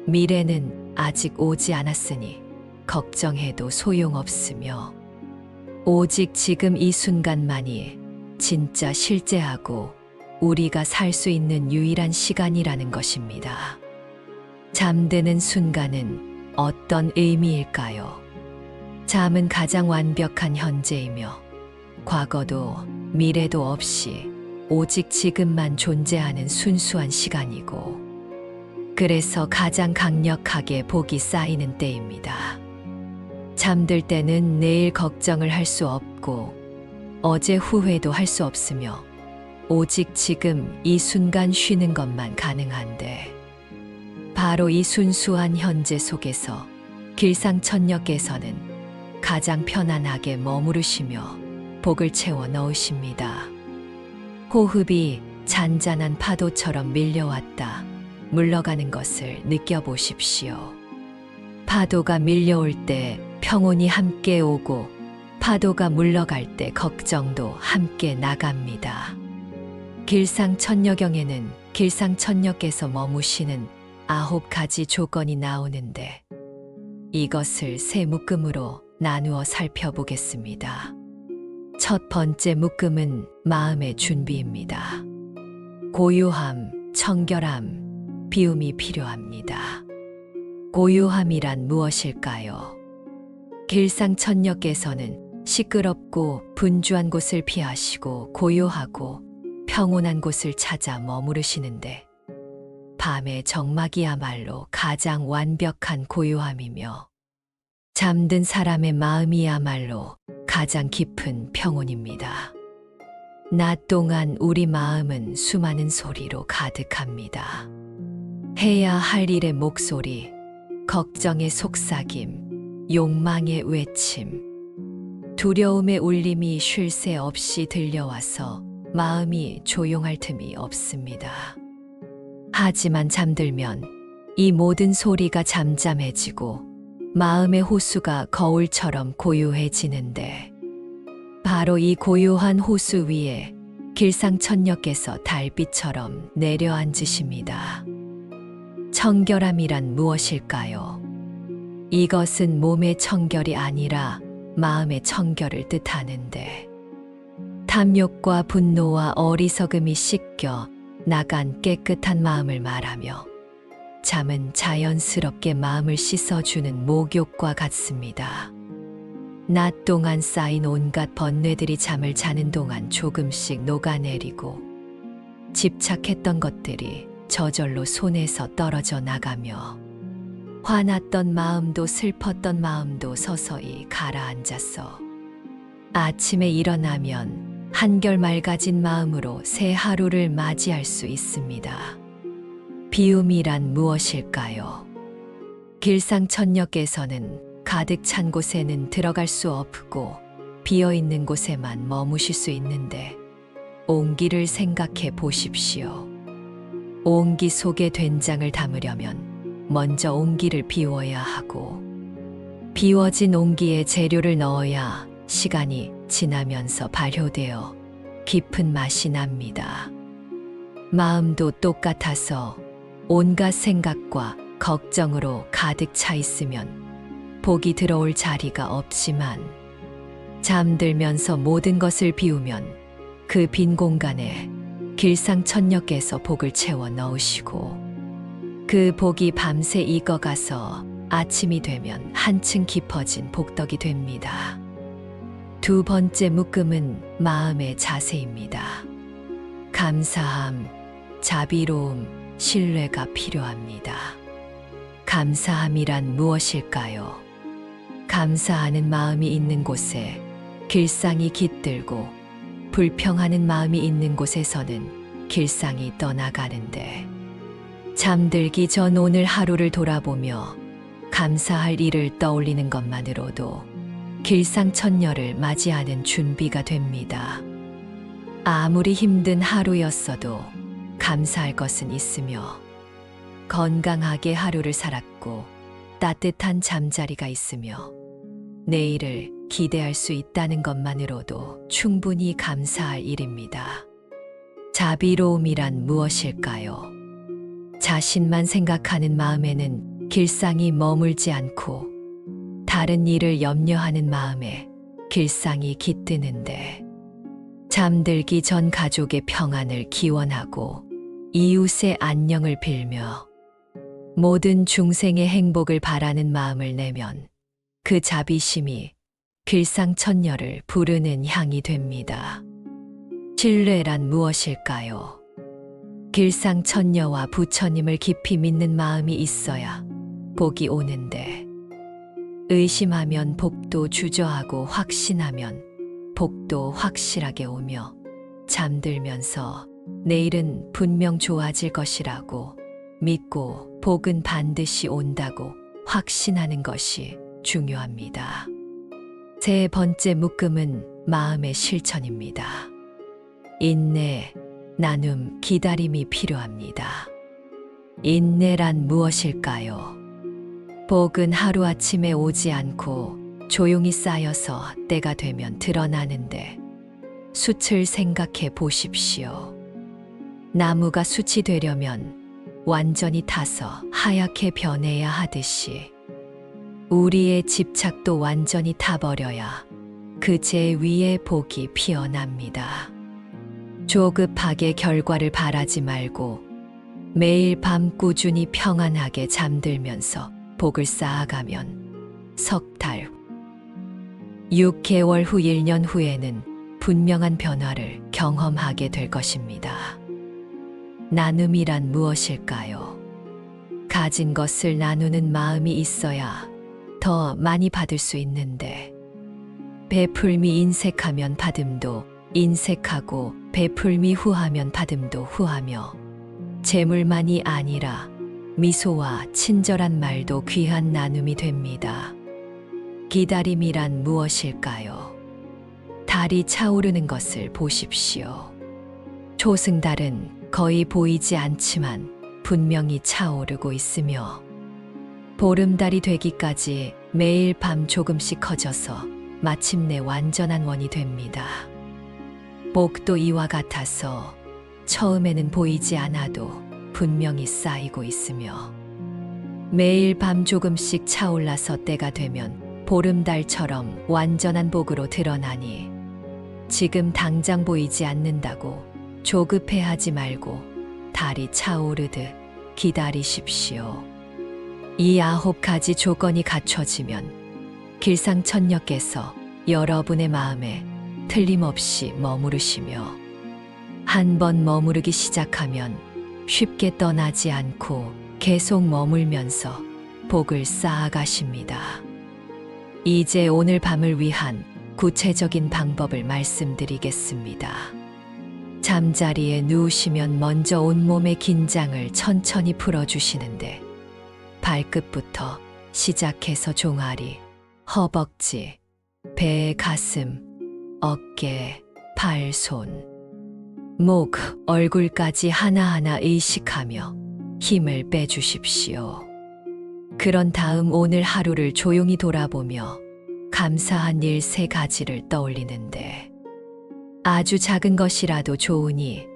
미래는 아직 오지 않았으니 걱정해도 소용없으며 오직 지금 이 순간만이 진짜 실제하고 우리가 살 수 있는 유일한 시간이라는 것입니다. 잠드는 순간은 어떤 의미일까요? 잠은 가장 완벽한 현재이며 과거도 미래도 없이 오직 지금만 존재하는 순수한 시간이고 그래서 가장 강력하게 복이 쌓이는 때입니다. 잠들 때는 내일 걱정을 할 수 없고 어제 후회도 할 수 없으며 오직 지금 이 순간 쉬는 것만 가능한데 바로 이 순수한 현재 속에서 길상천녀께서는 가장 편안하게 머무르시며 복을 채워 넣으십니다. 호흡이 잔잔한 파도처럼 밀려왔다 물러가는 것을 느껴보십시오. 파도가 밀려올 때 평온이 함께 오고 파도가 물러갈 때 걱정도 함께 나갑니다. 길상천녀경에는 길상천녀께서 머무시는 9가지 조건이 나오는데 이것을 세 묶음으로 나누어 살펴보겠습니다. 첫 번째 묶음은 마음의 준비입니다. 고요함, 청결함, 비움이 필요합니다. 고요함이란 무엇일까요? 길상천녀께서는 시끄럽고 분주한 곳을 피하시고 고요하고 평온한 곳을 찾아 머무르시는데 밤의 정막이야말로 가장 완벽한 고요함이며 잠든 사람의 마음이야말로 가장 깊은 평온입니다. 낮 동안 우리 마음은 수많은 소리로 가득합니다. 해야 할 일의 목소리, 걱정의 속삭임, 욕망의 외침, 두려움의 울림이 쉴 새 없이 들려와서 마음이 조용할 틈이 없습니다. 하지만 잠들면 이 모든 소리가 잠잠해지고 마음의 호수가 거울처럼 고요해지는데 바로 이 고요한 호수 위에 길상천녀께서 달빛처럼 내려앉으십니다. 청결함이란 무엇일까요? 이것은 몸의 청결이 아니라 마음의 청결을 뜻하는데 탐욕과 분노와 어리석음이 씻겨 나간 깨끗한 마음을 말하며 잠은 자연스럽게 마음을 씻어주는 목욕과 같습니다. 낮 동안 쌓인 온갖 번뇌들이 잠을 자는 동안 조금씩 녹아내리고 집착했던 것들이 저절로 손에서 떨어져 나가며 화났던 마음도 슬펐던 마음도 서서히 가라앉았어. 아침에 일어나면 한결 맑아진 마음으로 새 하루를 맞이할 수 있습니다. 비움이란 무엇일까요? 길상천녀께서는 가득 찬 곳에는 들어갈 수 없고 비어있는 곳에만 머무실 수 있는데 옹기를 생각해 보십시오. 옹기 속에 된장을 담으려면 먼저 옹기를 비워야 하고 비워진 옹기에 재료를 넣어야 시간이 지나면서 발효되어 깊은 맛이 납니다. 마음도 똑같아서 온갖 생각과 걱정으로 가득 차 있으면 복이 들어올 자리가 없지만 잠들면서 모든 것을 비우면 그 빈 공간에 길상천녀께서 복을 채워 넣으시고 그 복이 밤새 익어가서 아침이 되면 한층 깊어진 복덕이 됩니다. 두 번째 묶음은 마음의 자세입니다. 감사함, 자비로움, 신뢰가 필요합니다. 감사함이란 무엇일까요? 감사하는 마음이 있는 곳에 길상이 깃들고 불평하는 마음이 있는 곳에서는 길상이 떠나가는데 잠들기 전 오늘 하루를 돌아보며 감사할 일을 떠올리는 것만으로도 길상천녀를 맞이하는 준비가 됩니다. 아무리 힘든 하루였어도 감사할 것은 있으며 건강하게 하루를 살았고 따뜻한 잠자리가 있으며 내일을 기대할 수 있다는 것만으로도 충분히 감사할 일입니다. 자비로움이란 무엇일까요? 자신만 생각하는 마음에는 길상이 머물지 않고 다른 일을 염려하는 마음에 길상이 깃드는데 잠들기 전 가족의 평안을 기원하고 이웃의 안녕을 빌며 모든 중생의 행복을 바라는 마음을 내면 그 자비심이 길상천녀를 부르는 향이 됩니다. 신뢰란 무엇일까요? 길상천녀와 부처님을 깊이 믿는 마음이 있어야 복이 오는데 의심하면 복도 주저하고 확신하면 복도 확실하게 오며 잠들면서 내일은 분명 좋아질 것이라고 믿고 복은 반드시 온다고 확신하는 것이 중요합니다. 세 번째 묶음은 마음의 실천입니다. 인내, 나눔, 기다림이 필요합니다. 인내란 무엇일까요? 복은 하루아침에 오지 않고 조용히 쌓여서 때가 되면 드러나는데 숯을 생각해 보십시오. 나무가 숯이 되려면 완전히 타서 하얗게 변해야 하듯이 우리의 집착도 완전히 타버려야 그 재 위에 복이 피어납니다. 조급하게 결과를 바라지 말고 매일 밤 꾸준히 평안하게 잠들면서 복을 쌓아가면 석 달, 6개월 후 1년 후에는 분명한 변화를 경험하게 될 것입니다. 나눔이란 무엇일까요? 가진 것을 나누는 마음이 있어야 더 많이 받을 수 있는데 베풀미 인색하면 받음도 인색하고 베풀미 후하면 받음도 후하며 재물만이 아니라 미소와 친절한 말도 귀한 나눔이 됩니다. 기다림이란 무엇일까요? 달이 차오르는 것을 보십시오. 초승달은 거의 보이지 않지만 분명히 차오르고 있으며 보름달이 되기까지 매일 밤 조금씩 커져서 마침내 완전한 원이 됩니다. 복도 이와 같아서 처음에는 보이지 않아도 분명히 쌓이고 있으며 매일 밤 조금씩 차올라서 때가 되면 보름달처럼 완전한 복으로 드러나니 지금 당장 보이지 않는다고 조급해하지 말고 달이 차오르듯 기다리십시오. 이 9가지 조건이 갖춰지면 길상천녀께서 여러분의 마음에 틀림없이 머무르시며 한번 머무르기 시작하면 쉽게 떠나지 않고 계속 머물면서 복을 쌓아가십니다. 이제 오늘 밤을 위한 구체적인 방법을 말씀드리겠습니다. 잠자리에 누우시면 먼저 온몸의 긴장을 천천히 풀어주시는데 발끝부터 시작해서 종아리, 허벅지, 배, 가슴, 어깨, 팔, 손, 목, 얼굴까지 하나하나 의식하며 힘을 빼주십시오. 그런 다음 오늘 하루를 조용히 돌아보며 감사한 일 3가지를 떠올리는데 아주 작은 것이라도 좋으니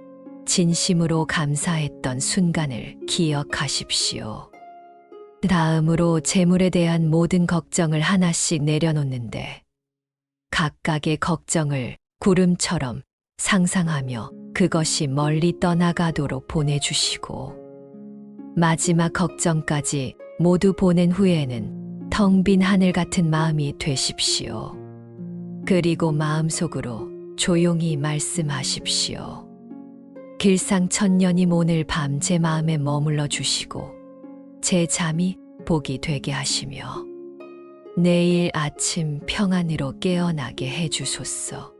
진심으로 감사했던 순간을 기억하십시오. 다음으로 재물에 대한 모든 걱정을 하나씩 내려놓는데 각각의 걱정을 구름처럼 상상하며 그것이 멀리 떠나가도록 보내주시고 마지막 걱정까지 모두 보낸 후에는 텅 빈 하늘 같은 마음이 되십시오. 그리고 마음속으로 조용히 말씀하십시오. 길상천녀님 오늘 밤 제 마음에 머물러 주시고 제 잠이 복이 되게 하시며 내일 아침 평안으로 깨어나게 해주소서.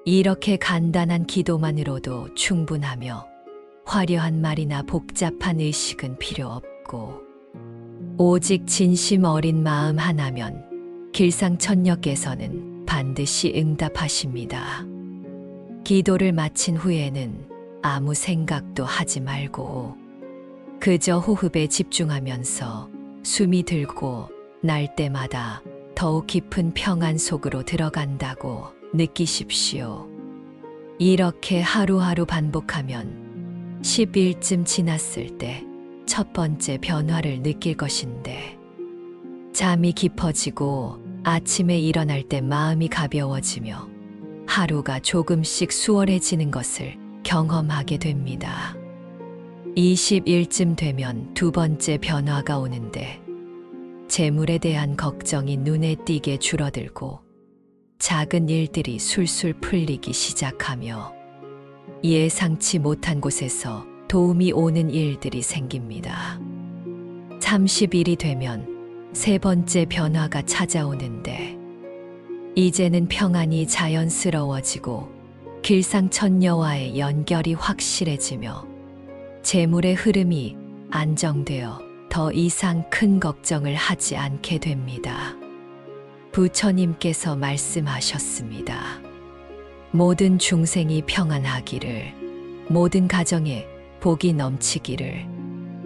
이렇게 간단한 기도만으로도 충분하며 화려한 말이나 복잡한 의식은 필요 없고 오직 진심 어린 마음 하나면 길상천녀께서는 반드시 응답하십니다. 기도를 마친 후에는 아무 생각도 하지 말고 그저 호흡에 집중하면서 숨이 들고 날 때마다 더욱 깊은 평안 속으로 들어간다고 느끼십시오. 이렇게 하루하루 반복하면 10일쯤 지났을 때 첫 번째 변화를 느낄 것인데, 잠이 깊어지고 아침에 일어날 때 마음이 가벼워지며 하루가 조금씩 수월해지는 것을 경험하게 됩니다. 20일쯤 되면 두 번째 변화가 오는데, 재물에 대한 걱정이 눈에 띄게 줄어들고 작은 일들이 술술 풀리기 시작하며 예상치 못한 곳에서 도움이 오는 일들이 생깁니다. 30일이 되면 세 번째 변화가 찾아오는데, 이제는 평안이 자연스러워지고 길상천녀와의 연결이 확실해지며 재물의 흐름이 안정되어 더 이상 큰 걱정을 하지 않게 됩니다. 부처님께서 말씀하셨습니다. 모든 중생이 평안하기를, 모든 가정에 복이 넘치기를,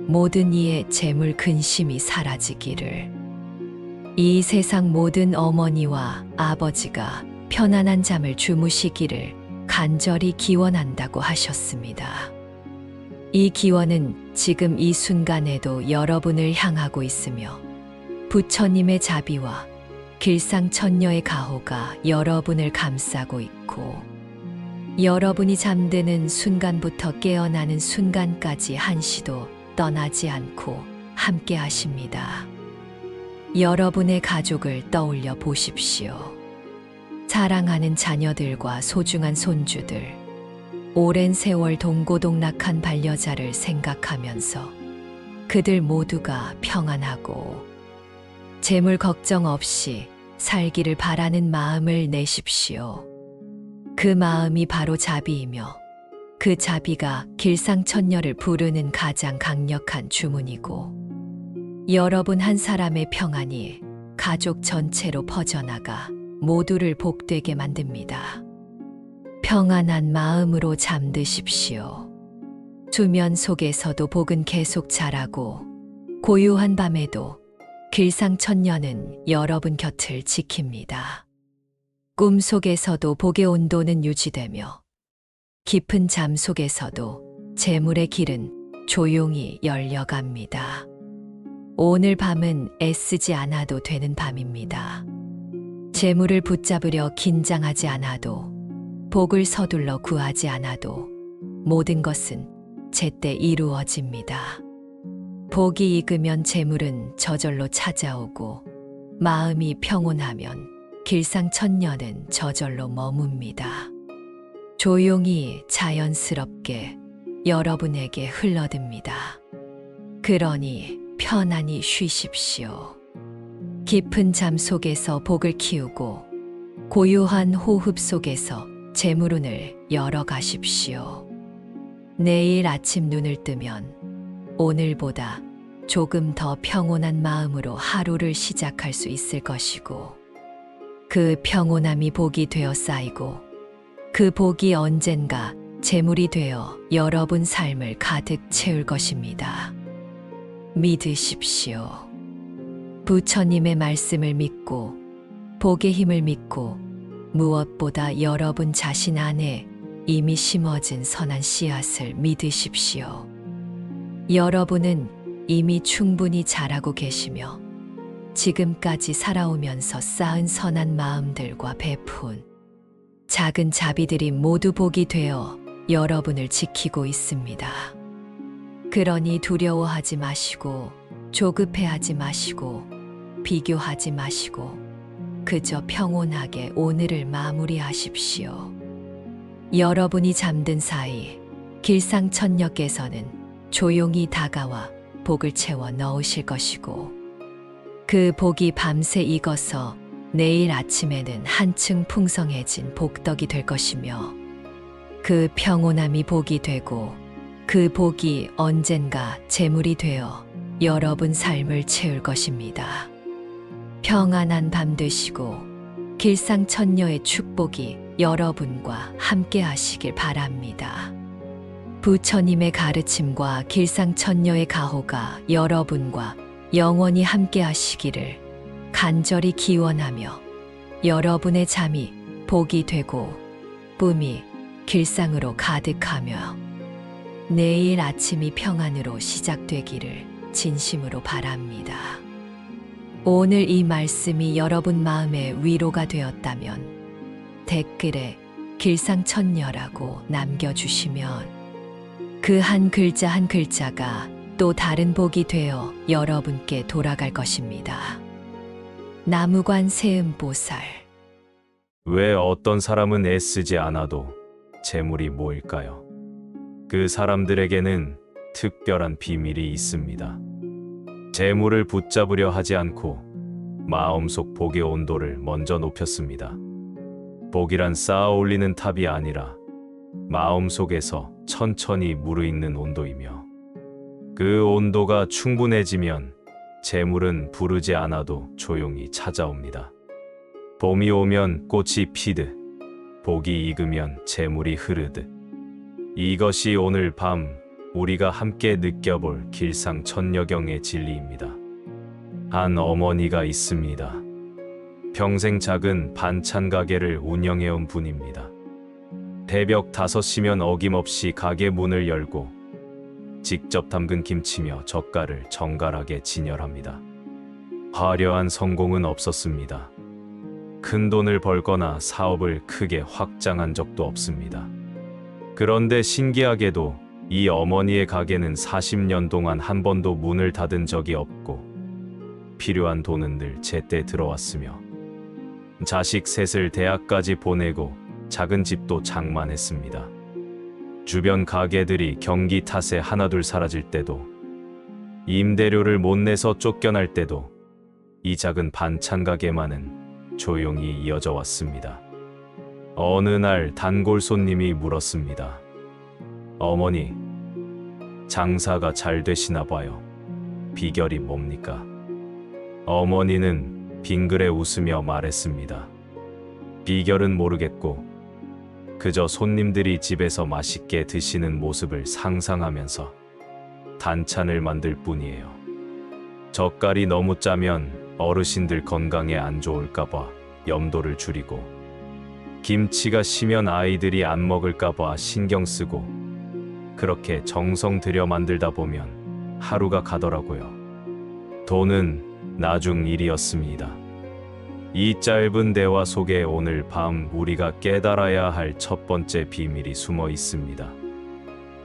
모든 이의 재물 근심이 사라지기를, 이 세상 모든 어머니와 아버지가 편안한 잠을 주무시기를 간절히 기원한다고 하셨습니다. 이 기원은 지금 이 순간에도 여러분을 향하고 있으며 부처님의 자비와 길상천녀의 가호가 여러분을 감싸고 있고, 여러분이 잠드는 순간부터 깨어나는 순간까지 한시도 떠나지 않고 함께 하십니다. 여러분의 가족을 떠올려 보십시오. 사랑하는 자녀들과 소중한 손주들, 오랜 세월 동고동락한 반려자를 생각하면서 그들 모두가 평안하고 재물 걱정 없이 살기를 바라는 마음을 내십시오. 그 마음이 바로 자비이며 그 자비가 길상천녀를 부르는 가장 강력한 주문이고, 여러분 한 사람의 평안이 가족 전체로 퍼져나가 모두를 복되게 만듭니다. 평안한 마음으로 잠드십시오. 수면 속에서도 복은 계속 자라고, 고요한 밤에도 길상천녀는 여러분 곁을 지킵니다. 꿈 속에서도 복의 온도는 유지되며, 깊은 잠 속에서도 재물의 길은 조용히 열려갑니다. 오늘 밤은 애쓰지 않아도 되는 밤입니다. 재물을 붙잡으려 긴장하지 않아도, 복을 서둘러 구하지 않아도 모든 것은 제때 이루어집니다. 복이 익으면 재물은 저절로 찾아오고, 마음이 평온하면 길상천녀는 저절로 머뭅니다. 조용히 자연스럽게 여러분에게 흘러듭니다. 그러니 편안히 쉬십시오. 깊은 잠 속에서 복을 키우고 고요한 호흡 속에서 재물운을 열어가십시오. 내일 아침 눈을 뜨면 오늘보다 조금 더 평온한 마음으로 하루를 시작할 수 있을 것이고, 그 평온함이 복이 되어 쌓이고, 그 복이 언젠가 재물이 되어 여러분 삶을 가득 채울 것입니다. 믿으십시오. 부처님의 말씀을 믿고, 복의 힘을 믿고, 무엇보다 여러분 자신 안에 이미 심어진 선한 씨앗을 믿으십시오. 여러분은 이미 충분히 잘하고 계시며, 지금까지 살아오면서 쌓은 선한 마음들과 베푼 작은 자비들이 모두 복이 되어 여러분을 지키고 있습니다. 그러니 두려워하지 마시고, 조급해하지 마시고, 비교하지 마시고, 그저 평온하게 오늘을 마무리하십시오. 여러분이 잠든 사이 길상천녀께서는 조용히 다가와 복을 채워 넣으실 것이고, 그 복이 밤새 익어서 내일 아침에는 한층 풍성해진 복덕이 될 것이며, 그 평온함이 복이 되고, 그 복이 언젠가 재물이 되어 여러분 삶을 채울 것입니다. 평안한 밤 되시고 길상천녀의 축복이 여러분과 함께 하시길 바랍니다. 부처님의 가르침과 길상천녀의 가호가 여러분과 영원히 함께 하시기를 간절히 기원하며, 여러분의 잠이 복이 되고 꿈이 길상으로 가득하며 내일 아침이 평안으로 시작되기를 진심으로 바랍니다. 오늘 이 말씀이 여러분 마음에 위로가 되었다면 댓글에 길상천녀라고 남겨주시면 그 한 글자 한 글자가 또 다른 복이 되어 여러분께 돌아갈 것입니다. 나무관 세음보살. 왜 어떤 사람은 애쓰지 않아도 재물이 모일까요? 그 사람들에게는 특별한 비밀이 있습니다. 재물을 붙잡으려 하지 않고 마음속 복의 온도를 먼저 높였습니다. 복이란 쌓아 올리는 탑이 아니라 마음속에서 천천히 무르익는 온도이며, 그 온도가 충분해지면 재물은 부르지 않아도 조용히 찾아옵니다. 봄이 오면 꽃이 피듯, 복이 익으면 재물이 흐르듯, 이것이 오늘 밤 우리가 함께 느껴볼 길상천녀경의 진리입니다. 한 어머니가 있습니다. 평생 작은 반찬 가게를 운영해온 분입니다. 새벽 5시면 어김없이 가게 문을 열고 직접 담근 김치며 젓갈을 정갈하게 진열합니다. 화려한 성공은 없었습니다. 큰 돈을 벌거나 사업을 크게 확장한 적도 없습니다. 그런데 신기하게도 이 어머니의 가게는 40년 동안 한 번도 문을 닫은 적이 없고, 필요한 돈은 늘 제때 들어왔으며, 자식 셋을 대학까지 보내고 작은 집도 장만했습니다. 주변 가게들이 경기 탓에 하나둘 사라질 때도, 임대료를 못 내서 쫓겨날 때도 이 작은 반찬 가게만은 조용히 이어져 왔습니다. 어느 날 단골 손님이 물었습니다. 어머니, 장사가 잘 되시나 봐요. 비결이 뭡니까? 어머니는 빙그레 웃으며 말했습니다. 비결은 모르겠고, 그저 손님들이 집에서 맛있게 드시는 모습을 상상하면서 단찬을 만들 뿐이에요. 젓갈이 너무 짜면 어르신들 건강에 안 좋을까봐 염도를 줄이고, 김치가 시면 아이들이 안 먹을까봐 신경 쓰고, 그렇게 정성 들여 만들다 보면 하루가 가더라고요. 돈은 나중 일이었습니다. 이 짧은 대화 속에 오늘 밤 우리가 깨달아야 할 첫 번째 비밀이 숨어 있습니다.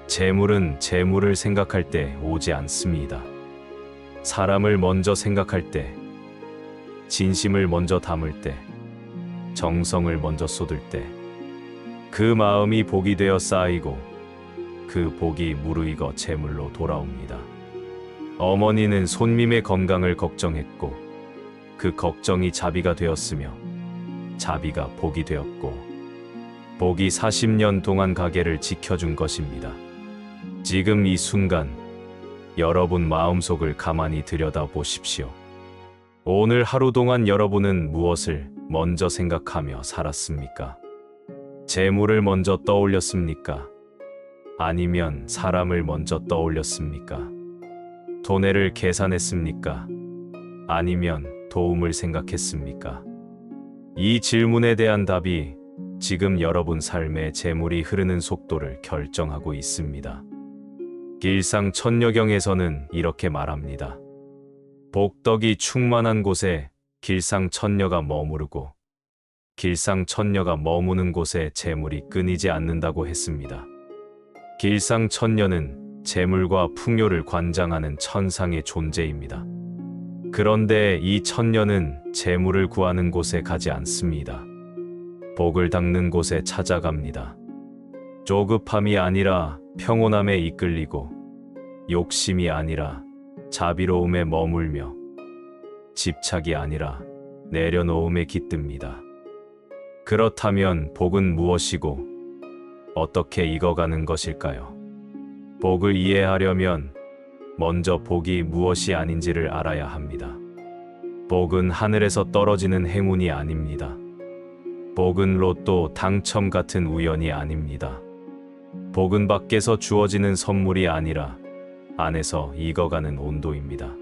재물은 재물을 생각할 때 오지 않습니다. 사람을 먼저 생각할 때, 진심을 먼저 담을 때, 정성을 먼저 쏟을 때, 그 마음이 복이 되어 쌓이고 그 복이 무르익어 재물로 돌아옵니다. 어머니는 손님의 건강을 걱정했고, 그 걱정이 자비가 되었으며, 자비가 복이 되었고, 복이 40년 동안 가게를 지켜준 것입니다. 지금 이 순간 여러분 마음속을 가만히 들여다보십시오. 오늘 하루 동안 여러분은 무엇을 먼저 생각하며 살았습니까? 재물을 먼저 떠올렸습니까? 아니면 사람을 먼저 떠올렸습니까? 돈해를 계산했습니까? 아니면 도움을 생각했습니까? 이 질문에 대한 답이 지금 여러분 삶의 재물이 흐르는 속도를 결정하고 있습니다. 길상천녀경에서는 이렇게 말합니다. 복덕이 충만한 곳에 길상천녀가 머무르고, 길상천녀가 머무는 곳에 재물이 끊이지 않는다고 했습니다. 길상천녀는 재물과 풍요를 관장하는 천상의 존재입니다. 그런데 이 천녀는 재물을 구하는 곳에 가지 않습니다. 복을 닦는 곳에 찾아갑니다. 조급함이 아니라 평온함에 이끌리고, 욕심이 아니라 자비로움에 머물며, 집착이 아니라 내려놓음에 깃듭니다. 그렇다면 복은 무엇이고 어떻게 익어가는 것일까요? 복을 이해하려면 먼저 복이 무엇이 아닌지를 알아야 합니다. 복은 하늘에서 떨어지는 행운이 아닙니다. 복은 로또 당첨 같은 우연이 아닙니다. 복은 밖에서 주어지는 선물이 아니라 안에서 익어가는 온도입니다.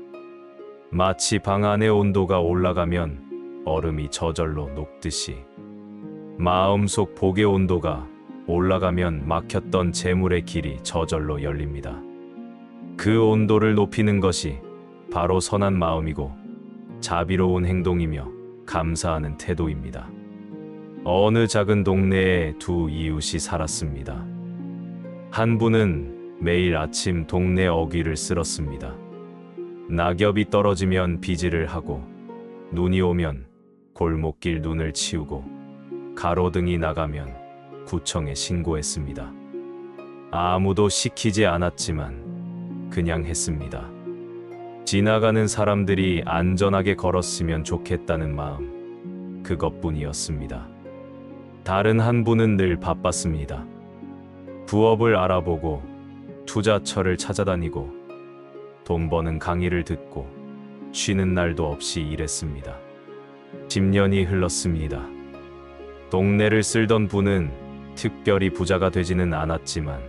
마치 방 안의 온도가 올라가면 얼음이 저절로 녹듯이, 마음속 복의 온도가 올라가면 막혔던 재물의 길이 저절로 열립니다. 그 온도를 높이는 것이 바로 선한 마음이고 자비로운 행동이며 감사하는 태도입니다. 어느 작은 동네에 두 이웃이 살았습니다. 한 분은 매일 아침 동네 어귀를 쓸었습니다. 낙엽이 떨어지면 비질을 하고 눈이 오면 골목길 눈을 치우고 가로등이 나가면 구청에 신고했습니다. 아무도 시키지 않았지만 그냥 했습니다. 지나가는 사람들이 안전하게 걸었으면 좋겠다는 마음, 그것뿐이었습니다. 다른 한 분은 늘 바빴습니다. 부업을 알아보고 투자처를 찾아다니고 돈 버는 강의를 듣고 쉬는 날도 없이 일했습니다. 10년이 흘렀습니다. 동네를 쓸던 분은 특별히 부자가 되지는 않았지만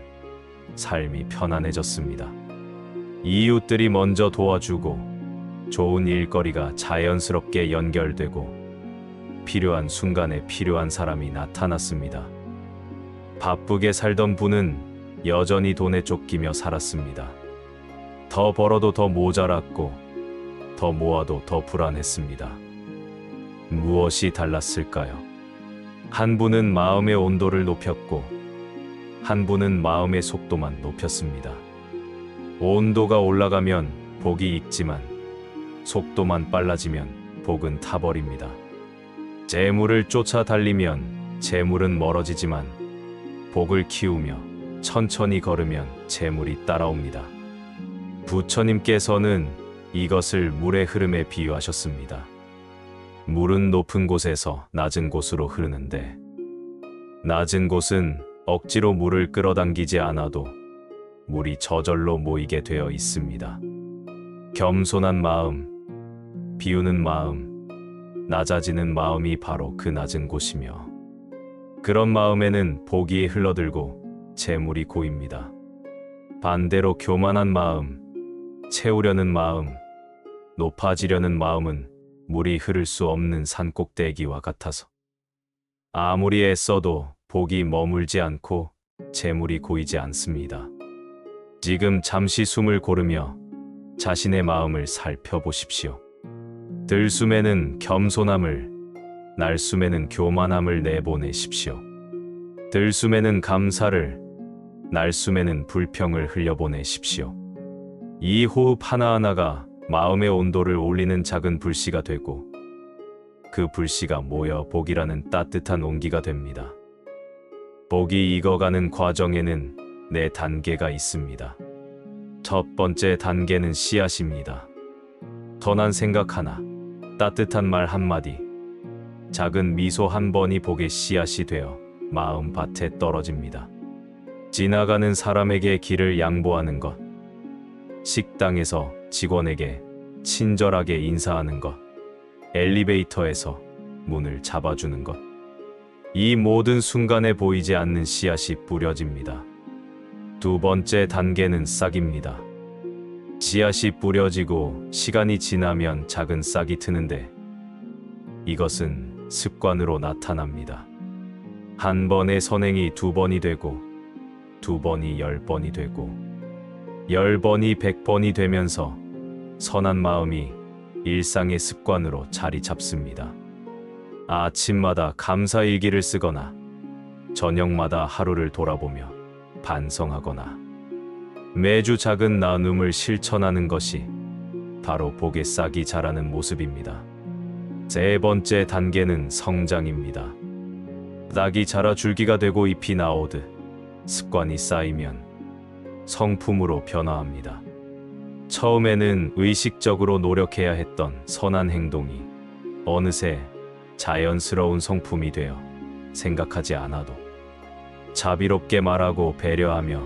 삶이 편안해졌습니다. 이웃들이 먼저 도와주고 좋은 일거리가 자연스럽게 연결되고 필요한 순간에 필요한 사람이 나타났습니다. 바쁘게 살던 분은 여전히 돈에 쫓기며 살았습니다. 더 벌어도 더 모자랐고 더 모아도 더 불안했습니다. 무엇이 달랐을까요? 한 분은 마음의 온도를 높였고 한 분은 마음의 속도만 높였습니다. 온도가 올라가면 복이 익지만 속도만 빨라지면 복은 타버립니다. 재물을 쫓아 달리면 재물은 멀어지지만 복을 키우며 천천히 걸으면 재물이 따라옵니다. 부처님께서는 이것을 물의 흐름에 비유하셨습니다. 물은 높은 곳에서 낮은 곳으로 흐르는데 낮은 곳은 억지로 물을 끌어당기지 않아도 물이 저절로 모이게 되어 있습니다. 겸손한 마음, 비우는 마음, 낮아지는 마음이 바로 그 낮은 곳이며 그런 마음에는 복이 흘러들고 재물이 고입니다. 반대로 교만한 마음, 채우려는 마음, 높아지려는 마음은 물이 흐를 수 없는 산꼭대기와 같아서 아무리 애써도 복이 머물지 않고 재물이 고이지 않습니다. 지금 잠시 숨을 고르며 자신의 마음을 살펴보십시오. 들숨에는 겸손함을, 날숨에는 교만함을 내보내십시오. 들숨에는 감사를, 날숨에는 불평을 흘려보내십시오. 이 호흡 하나하나가 마음의 온도를 올리는 작은 불씨가 되고 그 불씨가 모여 복이라는 따뜻한 온기가 됩니다. 복이 익어가는 과정에는 네 단계가 있습니다. 첫 번째 단계는 씨앗입니다. 선한 생각 하나, 따뜻한 말 한마디, 작은 미소 한 번이 복의 씨앗이 되어 마음밭에 떨어집니다. 지나가는 사람에게 길을 양보하는 것, 식당에서 직원에게 친절하게 인사하는 것, 엘리베이터에서 문을 잡아주는 것. 이 모든 순간에 보이지 않는 씨앗이 뿌려집니다. 두 번째 단계는 싹입니다. 씨앗이 뿌려지고 시간이 지나면 작은 싹이 트는데 이것은 습관으로 나타납니다. 한 번의 선행이 두 번이 되고 두 번이 10번이 되고 10번이 100번이 되면서 선한 마음이 일상의 습관으로 자리 잡습니다. 아침마다 감사일기를 쓰거나 저녁마다 하루를 돌아보며 반성하거나 매주 작은 나눔을 실천하는 것이 바로 복의 싹이 자라는 모습입니다. 세 번째 단계는 성장입니다. 싹이 자라 줄기가 되고 잎이 나오듯 습관이 쌓이면 성품으로 변화합니다. 처음에는 의식적으로 노력해야 했던 선한 행동이 어느새 자연스러운 성품이 되어 생각하지 않아도 자비롭게 말하고 배려하며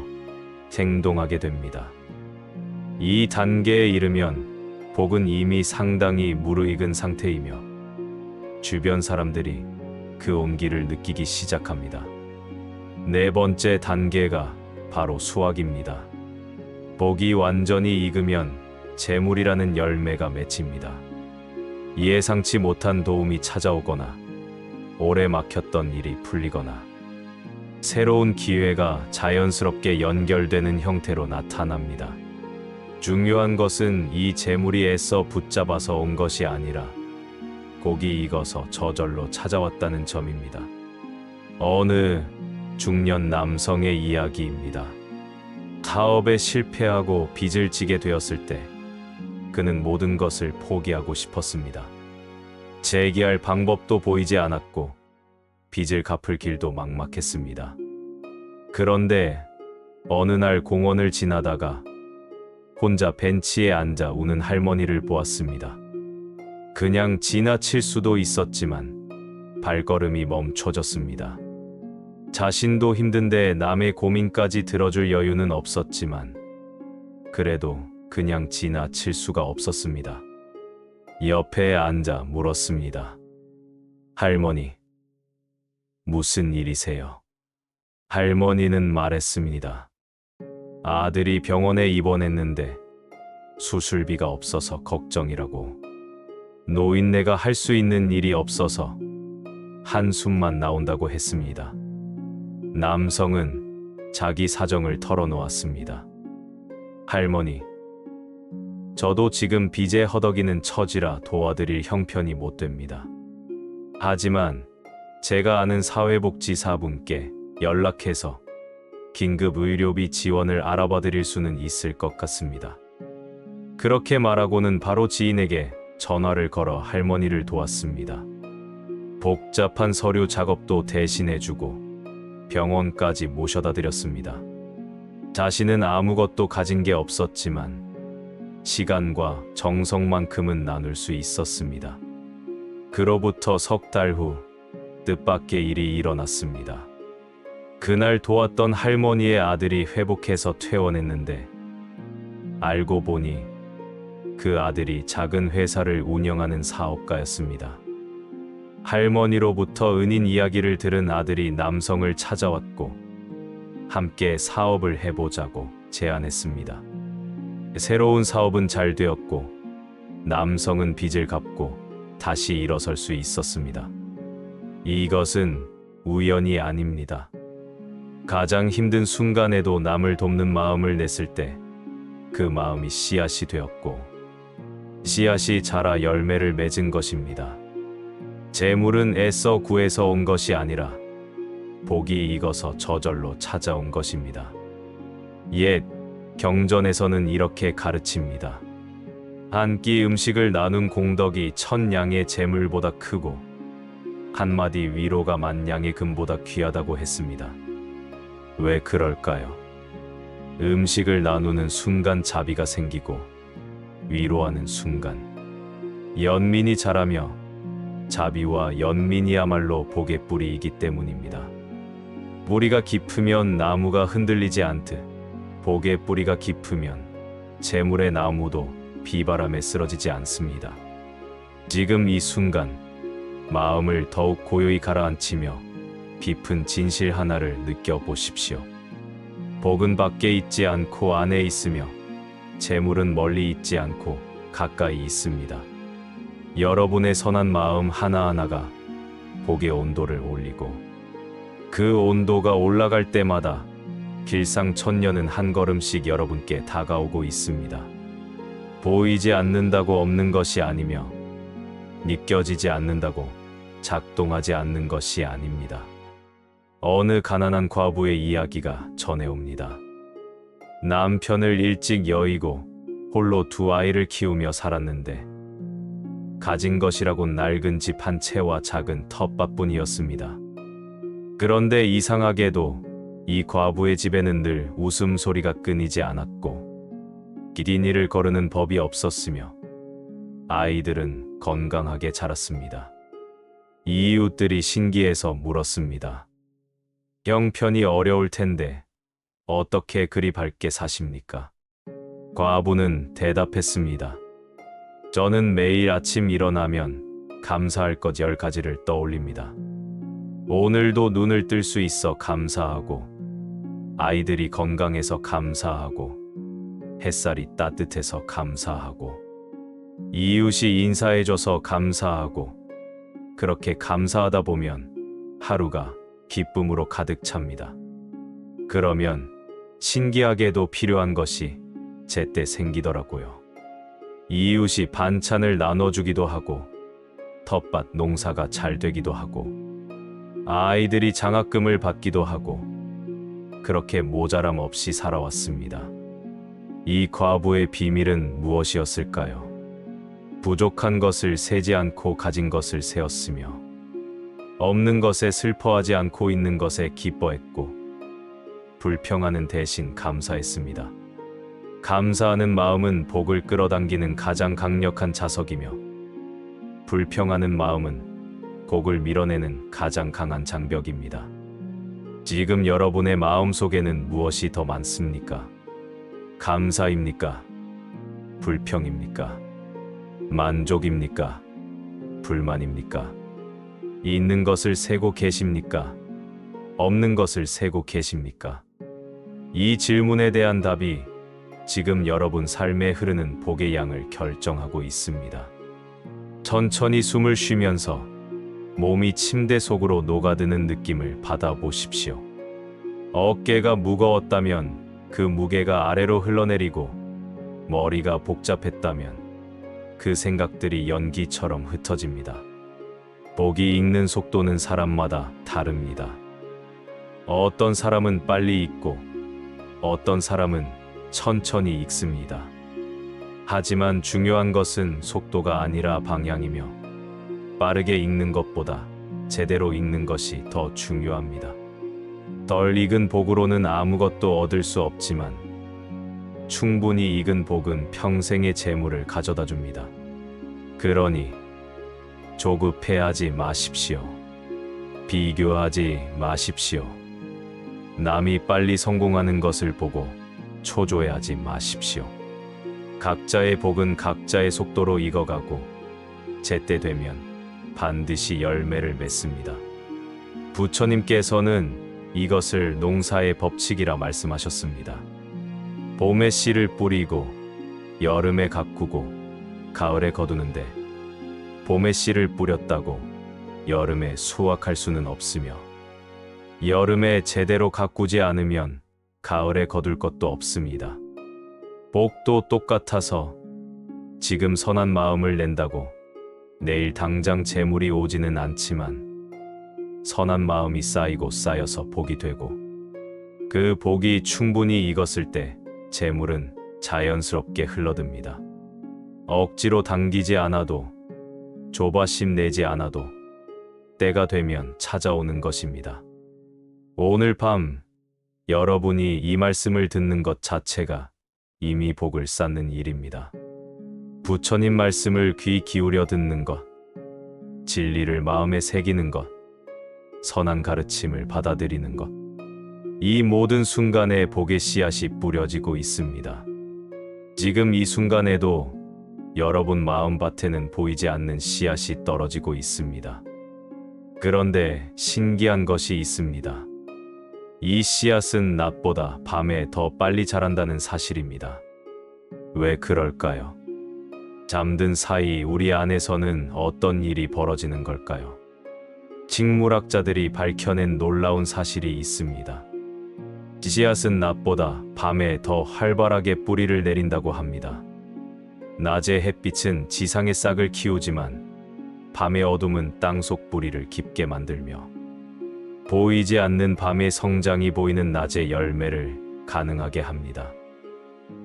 행동하게 됩니다. 이 단계에 이르면 복은 이미 상당히 무르익은 상태이며 주변 사람들이 그 온기를 느끼기 시작합니다. 네 번째 단계가 바로 수확입니다. 복이 완전히 익으면 재물이라는 열매가 맺힙니다. 예상치 못한 도움이 찾아오거나 오래 막혔던 일이 풀리거나 새로운 기회가 자연스럽게 연결되는 형태로 나타납니다. 중요한 것은 이 재물이 애써 붙잡아서 온 것이 아니라 곡이 익어서 저절로 찾아왔다는 점입니다. 어느 중년 남성의 이야기입니다. 사업에 실패하고 빚을 지게 되었을 때 그는 모든 것을 포기하고 싶었습니다. 재기할 방법도 보이지 않았고 빚을 갚을 길도 막막했습니다. 그런데 어느 날 공원을 지나다가 혼자 벤치에 앉아 우는 할머니를 보았습니다. 그냥 지나칠 수도 있었지만 발걸음이 멈춰졌습니다. 자신도 힘든데 남의 고민까지 들어줄 여유는 없었지만 그래도 그냥 지나칠 수가 없었습니다. 옆에 앉아 물었습니다. 할머니, 무슨 일이세요? 할머니는 말했습니다. 아들이 병원에 입원했는데 수술비가 없어서 걱정이라고. 노인네가 할 수 있는 일이 없어서 한숨만 나온다고 했습니다. 남성은 자기 사정을 털어놓았습니다. 할머니, 저도 지금 빚에 허덕이는 처지라 도와드릴 형편이 못 됩니다. 하지만 제가 아는 사회복지사분께 연락해서 긴급 의료비 지원을 알아봐 드릴 수는 있을 것 같습니다. 그렇게 말하고는 바로 지인에게 전화를 걸어 할머니를 도왔습니다. 복잡한 서류 작업도 대신해주고 병원까지 모셔다 드렸습니다. 자신은 아무것도 가진 게 없었지만 시간과 정성만큼은 나눌 수 있었습니다. 그로부터 석 달 후 뜻밖의 일이 일어났습니다. 그날 도왔던 할머니의 아들이 회복해서 퇴원했는데 알고 보니 그 아들이 작은 회사를 운영하는 사업가였습니다. 할머니로부터 은인 이야기를 들은 아들이 남성을 찾아왔고 함께 사업을 해보자고 제안했습니다. 새로운 사업은 잘 되었고 남성은 빚을 갚고 다시 일어설 수 있었습니다. 이것은 우연이 아닙니다. 가장 힘든 순간에도 남을 돕는 마음을 냈을 때 그 마음이 씨앗이 되었고 씨앗이 자라 열매를 맺은 것입니다. 재물은 애써 구해서 온 것이 아니라 복이 익어서 저절로 찾아온 것입니다. 옛 경전에서는 이렇게 가르칩니다. 한 끼 음식을 나눈 공덕이 천 양의 재물보다 크고 한마디 위로가 만 양의 금보다 귀하다고 했습니다. 왜 그럴까요? 음식을 나누는 순간 자비가 생기고 위로하는 순간 연민이 자라며 자비와 연민이야말로 복의 뿌리이기 때문입니다. 뿌리가 깊으면 나무가 흔들리지 않듯 복의 뿌리가 깊으면 재물의 나무도 비바람에 쓰러지지 않습니다. 지금 이 순간 마음을 더욱 고요히 가라앉히며 깊은 진실 하나를 느껴보십시오. 복은 밖에 있지 않고 안에 있으며 재물은 멀리 있지 않고 가까이 있습니다. 여러분의 선한 마음 하나하나가 복의 온도를 올리고 그 온도가 올라갈 때마다 길상천년은 한 걸음씩 여러분께 다가오고 있습니다. 보이지 않는다고 없는 것이 아니며 느껴지지 않는다고 작동하지 않는 것이 아닙니다. 어느 가난한 과부의 이야기가 전해옵니다. 남편을 일찍 여의고 홀로 두 아이를 키우며 살았는데 가진 것이라곤 낡은 집 한 채와 작은 텃밭뿐이었습니다. 그런데 이상하게도 이 과부의 집에는 늘 웃음소리가 끊이지 않았고 기린이를 거르는 법이 없었으며 아이들은 건강하게 자랐습니다. 이웃들이 신기해서 물었습니다. 형편이 어려울 텐데 어떻게 그리 밝게 사십니까? 과부는 대답했습니다. 저는 매일 아침 일어나면 감사할 것 10가지를 떠올립니다. 오늘도 눈을 뜰 수 있어 감사하고 아이들이 건강해서 감사하고 햇살이 따뜻해서 감사하고 이웃이 인사해줘서 감사하고 그렇게 감사하다 보면 하루가 기쁨으로 가득 찹니다. 그러면 신기하게도 필요한 것이 제때 생기더라고요. 이웃이 반찬을 나눠주기도 하고 텃밭 농사가 잘 되기도 하고 아이들이 장학금을 받기도 하고 그렇게 모자람 없이 살아왔습니다. 이 과부의 비밀은 무엇이었을까요? 부족한 것을 세지 않고 가진 것을 세었으며 없는 것에 슬퍼하지 않고 있는 것에 기뻐했고 불평하는 대신 감사했습니다. 감사하는 마음은 복을 끌어당기는 가장 강력한 자석이며 불평하는 마음은 복을 밀어내는 가장 강한 장벽입니다. 지금 여러분의 마음 속에는 무엇이 더 많습니까? 감사입니까? 불평입니까? 만족입니까? 불만입니까? 있는 것을 세고 계십니까? 없는 것을 세고 계십니까? 이 질문에 대한 답이 지금 여러분 삶에 흐르는 복의 양을 결정하고 있습니다. 천천히 숨을 쉬면서 몸이 침대 속으로 녹아드는 느낌을 받아보십시오. 어깨가 무거웠다면 그 무게가 아래로 흘러내리고 머리가 복잡했다면 그 생각들이 연기처럼 흩어집니다. 복이 익는 속도는 사람마다 다릅니다. 어떤 사람은 빨리 익고 어떤 사람은 천천히 익습니다. 하지만 중요한 것은 속도가 아니라 방향이며 빠르게 익는 것보다 제대로 익는 것이 더 중요합니다. 덜 익은 복으로는 아무것도 얻을 수 없지만 충분히 익은 복은 평생의 재물을 가져다 줍니다. 그러니 조급해하지 마십시오. 비교하지 마십시오. 남이 빨리 성공하는 것을 보고 초조해하지 마십시오. 각자의 복은 각자의 속도로 익어가고 제때 되면 반드시 열매를 맺습니다. 부처님께서는 이것을 농사의 법칙이라 말씀하셨습니다. 봄에 씨를 뿌리고 여름에 가꾸고 가을에 거두는데 봄에 씨를 뿌렸다고 여름에 수확할 수는 없으며 여름에 제대로 가꾸지 않으면 가을에 거둘 것도 없습니다. 복도 똑같아서 지금 선한 마음을 낸다고 내일 당장 재물이 오지는 않지만 선한 마음이 쌓이고 쌓여서 복이 되고 그 복이 충분히 익었을 때 재물은 자연스럽게 흘러듭니다. 억지로 당기지 않아도 조바심 내지 않아도 때가 되면 찾아오는 것입니다. 오늘 밤 여러분이 이 말씀을 듣는 것 자체가 이미 복을 쌓는 일입니다. 부처님 말씀을 귀 기울여 듣는 것, 진리를 마음에 새기는 것, 선한 가르침을 받아들이는 것, 이 모든 순간에 복의 씨앗이 뿌려지고 있습니다. 지금 이 순간에도 여러분 마음밭에는 보이지 않는 씨앗이 떨어지고 있습니다. 그런데 신기한 것이 있습니다. 이 씨앗은 낮보다 밤에 더 빨리 자란다는 사실입니다. 왜 그럴까요? 잠든 사이 우리 안에서는 어떤 일이 벌어지는 걸까요? 식물학자들이 밝혀낸 놀라운 사실이 있습니다. 씨앗은 낮보다 밤에 더 활발하게 뿌리를 내린다고 합니다. 낮의 햇빛은 지상의 싹을 키우지만 밤의 어둠은 땅속 뿌리를 깊게 만들며 보이지 않는 밤의 성장이 보이는 낮의 열매를 가능하게 합니다.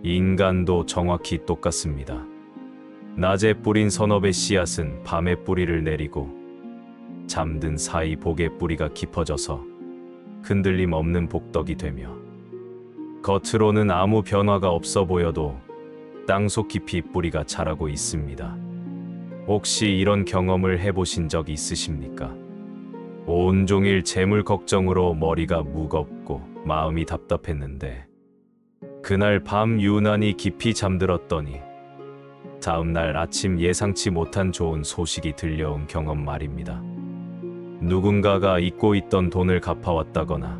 인간도 정확히 똑같습니다. 낮에 뿌린 선업의 씨앗은 밤에 뿌리를 내리고 잠든 사이 복의 뿌리가 깊어져서 흔들림 없는 복덕이 되며 겉으로는 아무 변화가 없어 보여도 땅속 깊이 뿌리가 자라고 있습니다. 혹시 이런 경험을 해보신 적 있으십니까? 온종일 재물 걱정으로 머리가 무겁고 마음이 답답했는데 그날 밤 유난히 깊이 잠들었더니 다음날 아침 예상치 못한 좋은 소식이 들려온 경험 말입니다. 누군가가 잊고 있던 돈을 갚아왔다거나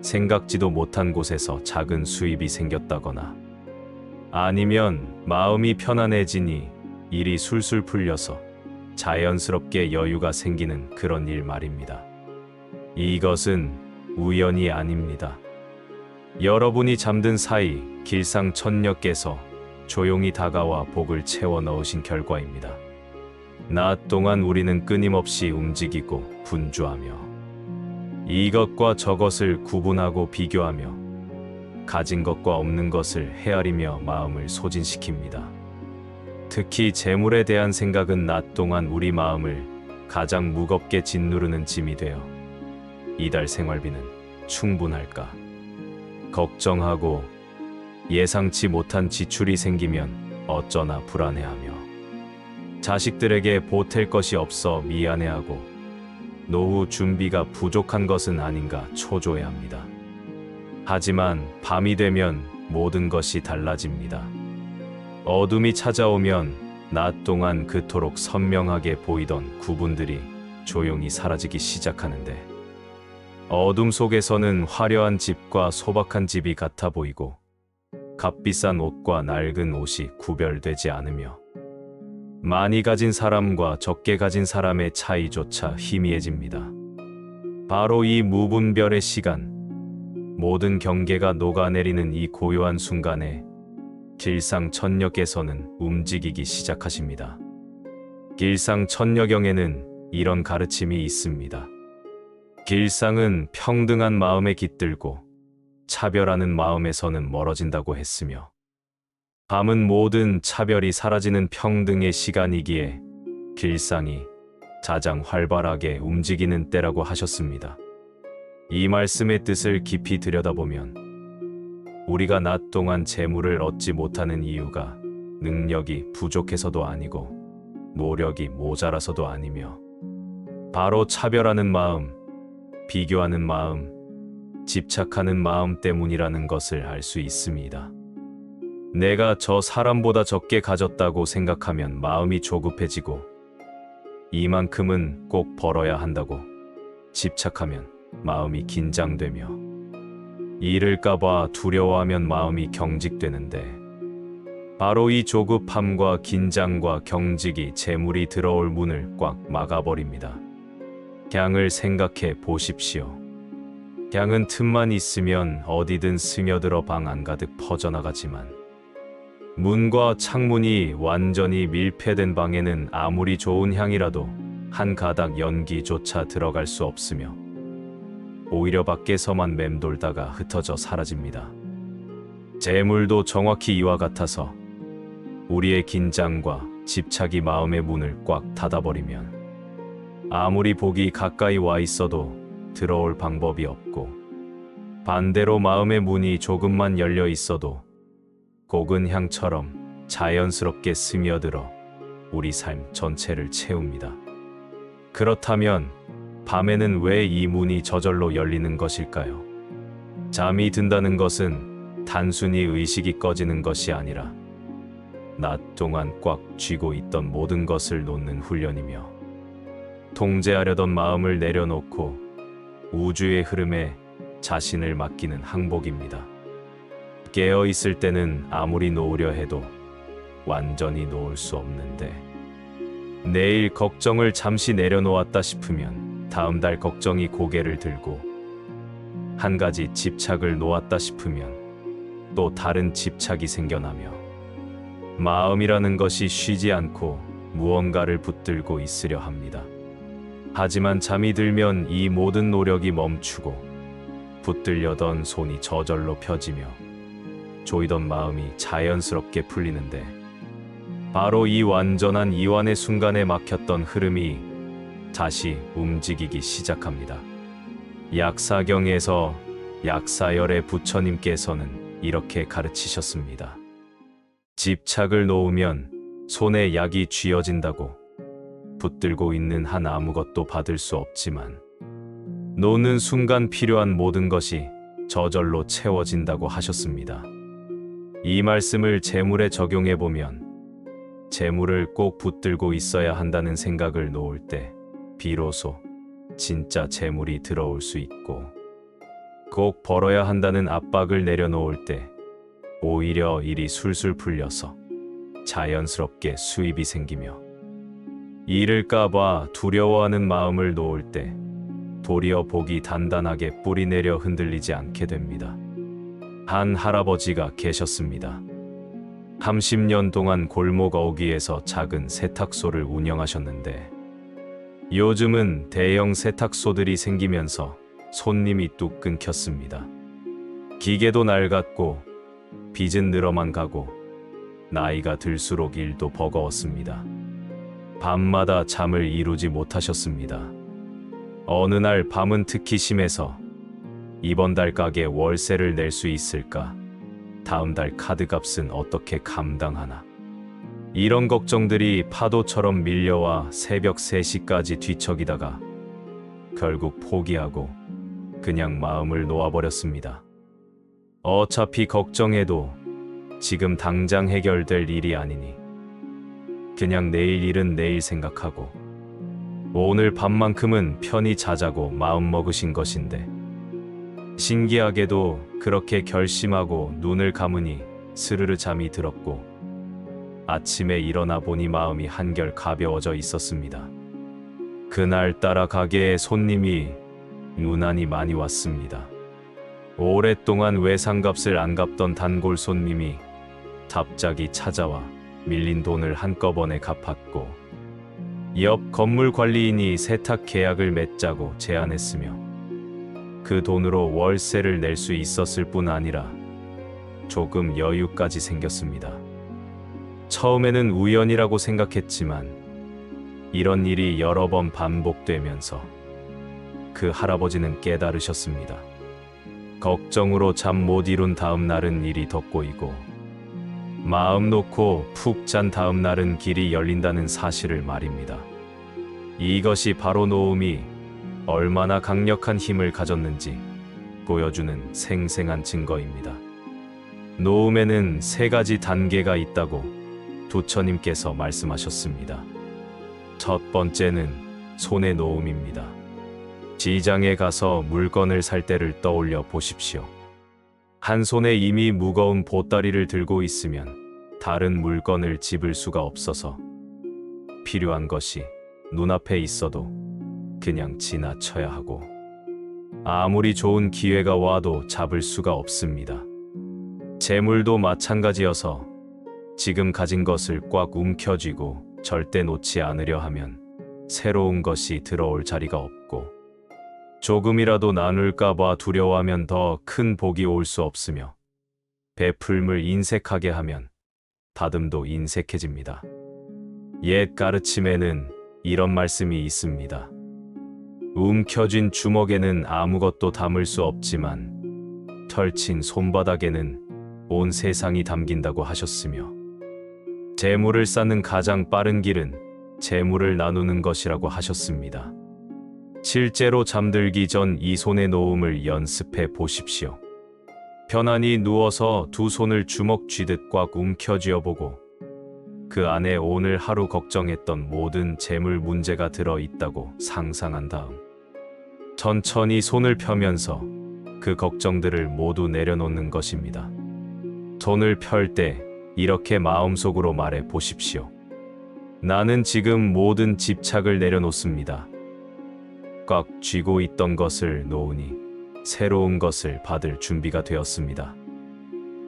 생각지도 못한 곳에서 작은 수입이 생겼다거나 아니면 마음이 편안해지니 일이 술술 풀려서 자연스럽게 여유가 생기는 그런 일 말입니다. 이것은 우연이 아닙니다. 여러분이 잠든 사이 길상천녀께서 조용히 다가와 복을 채워 넣으신 결과입니다. 낮 동안 우리는 끊임없이 움직이고 분주하며 이것과 저것을 구분하고 비교하며 가진 것과 없는 것을 헤아리며 마음을 소진시킵니다. 특히 재물에 대한 생각은 낮 동안 우리 마음을 가장 무겁게 짓누르는 짐이 되어 이달 생활비는 충분할까 걱정하고 예상치 못한 지출이 생기면 어쩌나 불안해하며 자식들에게 보탤 것이 없어 미안해하고 노후 준비가 부족한 것은 아닌가 초조해합니다. 하지만 밤이 되면 모든 것이 달라집니다. 어둠이 찾아오면 낮 동안 그토록 선명하게 보이던 구분들이 조용히 사라지기 시작하는데 어둠 속에서는 화려한 집과 소박한 집이 같아 보이고 값비싼 옷과 낡은 옷이 구별되지 않으며 많이 가진 사람과 적게 가진 사람의 차이조차 희미해집니다. 바로 이 무분별의 시간, 모든 경계가 녹아내리는 이 고요한 순간에 길상천녀께서는 움직이기 시작하십니다. 길상천녀경에는 이런 가르침이 있습니다. 길상은 평등한 마음에 깃들고 차별하는 마음에서는 멀어진다고 했으며 밤은 모든 차별이 사라지는 평등의 시간이기에 길상이 가장 활발하게 움직이는 때라고 하셨습니다. 이 말씀의 뜻을 깊이 들여다보면 우리가 낮 동안 재물을 얻지 못하는 이유가 능력이 부족해서도 아니고 노력이 모자라서도 아니며 바로 차별하는 마음, 비교하는 마음, 집착하는 마음 때문이라는 것을 알 수 있습니다. 내가 저 사람보다 적게 가졌다고 생각하면 마음이 조급해지고 이만큼은 꼭 벌어야 한다고 집착하면 마음이 긴장되며 잃을까봐 두려워하면 마음이 경직되는데 바로 이 조급함과 긴장과 경직이 재물이 들어올 문을 꽉 막아버립니다. 갱을 생각해 보십시오. 갱은 틈만 있으면 어디든 스며들어 방 안가득 퍼져나가지만 문과 창문이 완전히 밀폐된 방에는 아무리 좋은 향이라도 한 가닥 연기조차 들어갈 수 없으며 오히려 밖에서만 맴돌다가 흩어져 사라집니다. 재물도 정확히 이와 같아서 우리의 긴장과 집착이 마음의 문을 꽉 닫아버리면 아무리 복이 가까이 와 있어도 들어올 방법이 없고 반대로 마음의 문이 조금만 열려 있어도 고운 향처럼 자연스럽게 스며들어 우리 삶 전체를 채웁니다. 그렇다면 밤에는 왜 이 문이 저절로 열리는 것일까요? 잠이 든다는 것은 단순히 의식이 꺼지는 것이 아니라 낮 동안 꽉 쥐고 있던 모든 것을 놓는 훈련이며 통제하려던 마음을 내려놓고 우주의 흐름에 자신을 맡기는 항복입니다. 깨어 있을 때는 아무리 놓으려 해도 완전히 놓을 수 없는데 내일 걱정을 잠시 내려놓았다 싶으면 다음 달 걱정이 고개를 들고 한 가지 집착을 놓았다 싶으면 또 다른 집착이 생겨나며 마음이라는 것이 쉬지 않고 무언가를 붙들고 있으려 합니다. 하지만 잠이 들면 이 모든 노력이 멈추고 붙들려던 손이 저절로 펴지며 조이던 마음이 자연스럽게 풀리는데 바로 이 완전한 이완의 순간에 막혔던 흐름이 다시 움직이기 시작합니다. 약사경에서 약사열의 부처님께서는 이렇게 가르치셨습니다. 집착을 놓으면 손에 약이 쥐어진다고 붙들고 있는 한 아무것도 받을 수 없지만 놓는 순간 필요한 모든 것이 저절로 채워진다고 하셨습니다. 이 말씀을 재물에 적용해 보면 재물을 꼭 붙들고 있어야 한다는 생각을 놓을 때 비로소 진짜 재물이 들어올 수 있고 꼭 벌어야 한다는 압박을 내려놓을 때 오히려 일이 술술 풀려서 자연스럽게 수입이 생기며 잃을까봐 두려워하는 마음을 놓을 때 도리어 복이 단단하게 뿌리내려 흔들리지 않게 됩니다. 한 할아버지가 계셨습니다. 30년 동안 골목 어귀에서 작은 세탁소를 운영하셨는데 요즘은 대형 세탁소들이 생기면서 손님이 뚝 끊겼습니다. 기계도 낡았고 빚은 늘어만 가고 나이가 들수록 일도 버거웠습니다. 밤마다 잠을 이루지 못하셨습니다. 어느 날 밤은 특히 심해서 이번 달 가게 월세를 낼 수 있을까? 다음 달 카드값은 어떻게 감당하나? 이런 걱정들이 파도처럼 밀려와 새벽 3시까지 뒤척이다가 결국 포기하고 그냥 마음을 놓아버렸습니다. 어차피 걱정해도 지금 당장 해결될 일이 아니니 그냥 내일 일은 내일 생각하고 오늘 밤만큼은 편히 자자고 마음먹으신 것인데 신기하게도 그렇게 결심하고 눈을 감으니 스르르 잠이 들었고 아침에 일어나 보니 마음이 한결 가벼워져 있었습니다. 그날따라 가게에 손님이 유난히 많이 왔습니다. 오랫동안 외상값을 안 갚던 단골 손님이 갑자기 찾아와 밀린 돈을 한꺼번에 갚았고 옆 건물 관리인이 세탁 계약을 맺자고 제안했으며 그 돈으로 월세를 낼 수 있었을 뿐 아니라 조금 여유까지 생겼습니다. 처음에는 우연이라고 생각했지만 이런 일이 여러 번 반복되면서 그 할아버지는 깨달으셨습니다. 걱정으로 잠 못 이룬 다음 날은 일이 더 꼬이고 마음 놓고 푹 잔 다음 날은 길이 열린다는 사실을 말입니다. 이것이 바로 노움이 얼마나 강력한 힘을 가졌는지 보여주는 생생한 증거입니다. 노움에는 3가지 단계가 있다고 부처님께서 말씀하셨습니다. 첫 번째는 손의 노움입니다. 시장에 가서 물건을 살 때를 떠올려 보십시오. 한 손에 이미 무거운 보따리를 들고 있으면 다른 물건을 집을 수가 없어서 필요한 것이 눈앞에 있어도 그냥 지나쳐야 하고 아무리 좋은 기회가 와도 잡을 수가 없습니다. 재물도 마찬가지여서 지금 가진 것을 꽉 움켜쥐고 절대 놓지 않으려 하면 새로운 것이 들어올 자리가 없고 조금이라도 나눌까 봐 두려워하면 더 큰 복이 올 수 없으며 베풀물 인색하게 하면 다듬도 인색해집니다. 옛 가르침에는 이런 말씀이 있습니다. 움켜쥔 주먹에는 아무것도 담을 수 없지만 털친 손바닥에는 온 세상이 담긴다고 하셨으며 재물을 쌓는 가장 빠른 길은 재물을 나누는 것이라고 하셨습니다. 실제로 잠들기 전 이 손의 노움을 연습해 보십시오. 편안히 누워서 두 손을 주먹 쥐듯 꽉 움켜쥐어 보고 그 안에 오늘 하루 걱정했던 모든 재물 문제가 들어 있다고 상상한 다음 천천히 손을 펴면서 그 걱정들을 모두 내려놓는 것입니다. 손을 펼 때 이렇게 마음속으로 말해 보십시오. 나는 지금 모든 집착을 내려놓습니다. 꽉 쥐고 있던 것을 놓으니 새로운 것을 받을 준비가 되었습니다.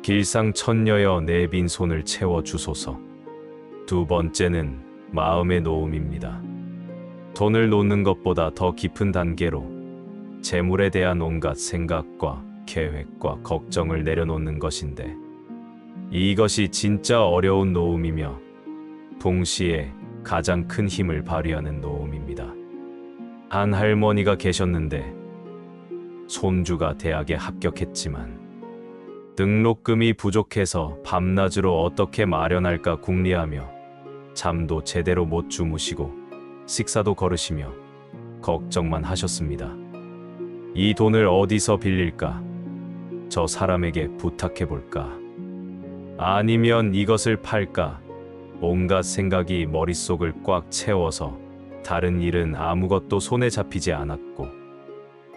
길상천녀여 내 빈 손을 채워주소서. 두 번째는 마음의 노움입니다. 돈을 놓는 것보다 더 깊은 단계로 재물에 대한 온갖 생각과 계획과 걱정을 내려놓는 것인데 이것이 진짜 어려운 노움이며 동시에 가장 큰 힘을 발휘하는 노움입니다. 한 할머니가 계셨는데 손주가 대학에 합격했지만 등록금이 부족해서 밤낮으로 어떻게 마련할까 궁리하며 잠도 제대로 못 주무시고 식사도 거르시며 걱정만 하셨습니다. 이 돈을 어디서 빌릴까? 저 사람에게 부탁해 볼까? 아니면 이것을 팔까? 온갖 생각이 머릿속을 꽉 채워서 다른 일은 아무것도 손에 잡히지 않았고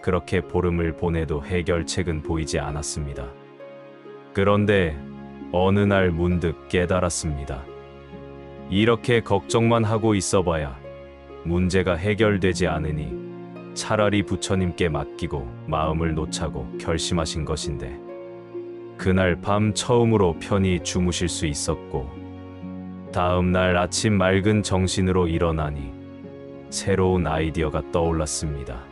그렇게 보름을 보내도 해결책은 보이지 않았습니다. 그런데 어느 날 문득 깨달았습니다. 이렇게 걱정만 하고 있어봐야 문제가 해결되지 않으니 차라리 부처님께 맡기고 마음을 놓자고 결심하신 것인데, 그날 밤 처음으로 편히 주무실 수 있었고, 다음 날 아침 맑은 정신으로 일어나니 새로운 아이디어가 떠올랐습니다.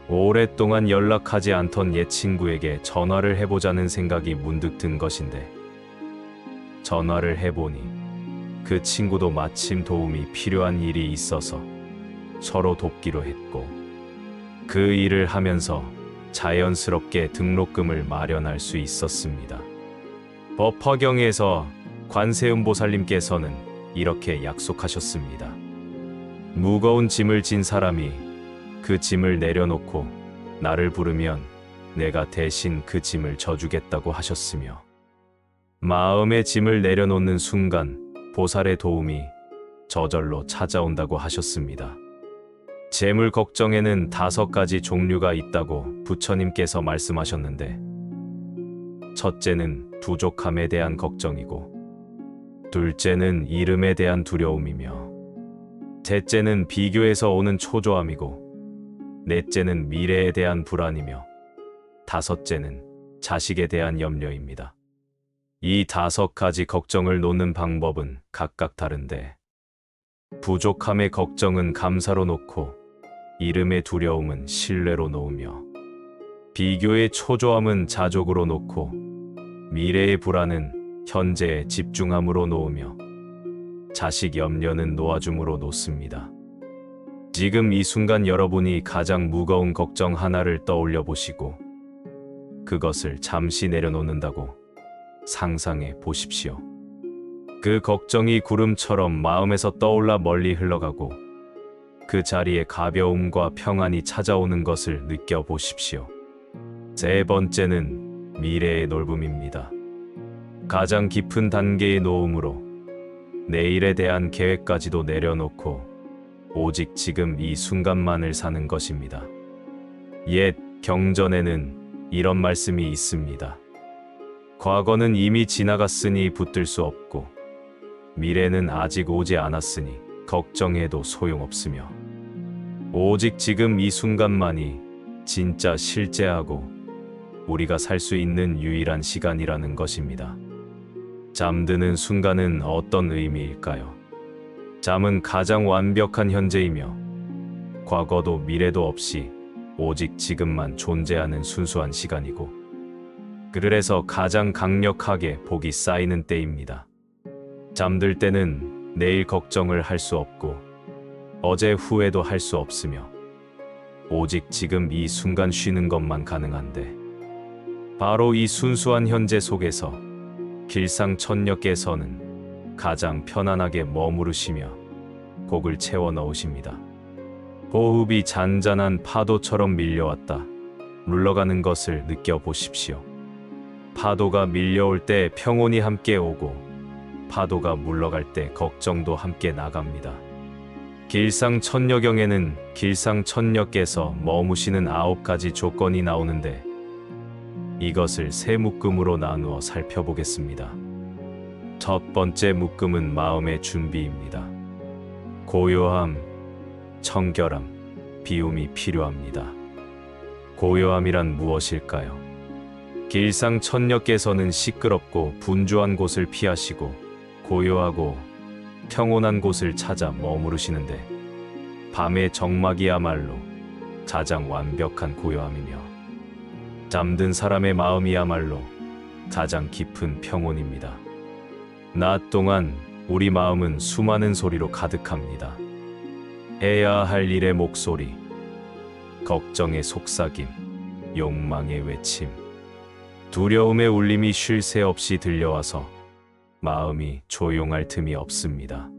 오랫동안 연락하지 않던 옛 친구에게 전화를 해보자는 생각이 문득 든 것인데, 전화를 해보니 그 친구도 마침 도움이 필요한 일이 있어서 서로 돕기로 했고, 그 일을 하면서 자연스럽게 등록금을 마련할 수 있었습니다. 법화경에서 관세음보살님께서는 이렇게 약속하셨습니다. 무거운 짐을 진 사람이 그 짐을 내려놓고 나를 부르면 내가 대신 그 짐을 져주겠다고 하셨으며, 마음의 짐을 내려놓는 순간 보살의 도움이 저절로 찾아온다고 하셨습니다. 재물 걱정에는 5가지 종류가 있다고 부처님께서 말씀하셨는데, 첫째는 부족함에 대한 걱정이고, 둘째는 잃음에 대한 두려움이며, 셋째는 비교에서 오는 초조함이고, 넷째는 미래에 대한 불안이며, 다섯째는 자식에 대한 염려입니다. 이 5가지 걱정을 놓는 방법은 각각 다른데, 부족함의 걱정은 감사로 놓고, 잃음의 두려움은 신뢰로 놓으며, 비교의 초조함은 자족으로 놓고, 미래의 불안은 현재에 집중함으로 놓으며, 자식 염려는 놓아줌으로 놓습니다. 지금 이 순간 여러분이 가장 무거운 걱정 하나를 떠올려 보시고, 그것을 잠시 내려놓는다고 상상해 보십시오. 그 걱정이 구름처럼 마음에서 떠올라 멀리 흘러가고, 그 자리에 가벼움과 평안이 찾아오는 것을 느껴보십시오. 세 번째는 미래의 넓음입니다. 가장 깊은 단계의 놓음으로 내일에 대한 계획까지도 내려놓고 오직 지금 이 순간만을 사는 것입니다. 옛 경전에는 이런 말씀이 있습니다. 과거는 이미 지나갔으니 붙들 수 없고, 미래는 아직 오지 않았으니 걱정해도 소용없으며, 오직 지금 이 순간만이 진짜 실제하고 우리가 살 수 있는 유일한 시간이라는 것입니다. 잠드는 순간은 어떤 의미일까요? 잠은 가장 완벽한 현재이며, 과거도 미래도 없이 오직 지금만 존재하는 순수한 시간이고, 그래서 가장 강력하게 복이 쌓이는 때입니다. 잠들 때는 내일 걱정을 할 수 없고, 어제 후회도 할 수 없으며, 오직 지금 이 순간 쉬는 것만 가능한데, 바로 이 순수한 현재 속에서 길상천녀께서는 가장 편안하게 머무르시며 곡을 채워 넣으십니다. 호흡이 잔잔한 파도처럼 밀려왔다 물러가는 것을 느껴보십시오. 파도가 밀려올 때 평온이 함께 오고, 파도가 물러갈 때 걱정도 함께 나갑니다. 길상천녀경에는 길상천녀께서 머무시는 9가지 조건이 나오는데, 이것을 세 묶음으로 나누어 살펴보겠습니다. 첫 번째 묶음은 마음의 준비입니다. 고요함, 청결함, 비움이 필요합니다. 고요함이란 무엇일까요? 길상천녀께서는 시끄럽고 분주한 곳을 피하시고 고요하고 평온한 곳을 찾아 머무르시는데, 밤의 정막이야말로 가장 완벽한 고요함이며, 잠든 사람의 마음이야말로 가장 깊은 평온입니다. 낮 동안 우리 마음은 수많은 소리로 가득합니다. 해야 할 일의 목소리, 걱정의 속삭임, 욕망의 외침, 두려움의 울림이 쉴 새 없이 들려와서 마음이 조용할 틈이 없습니다.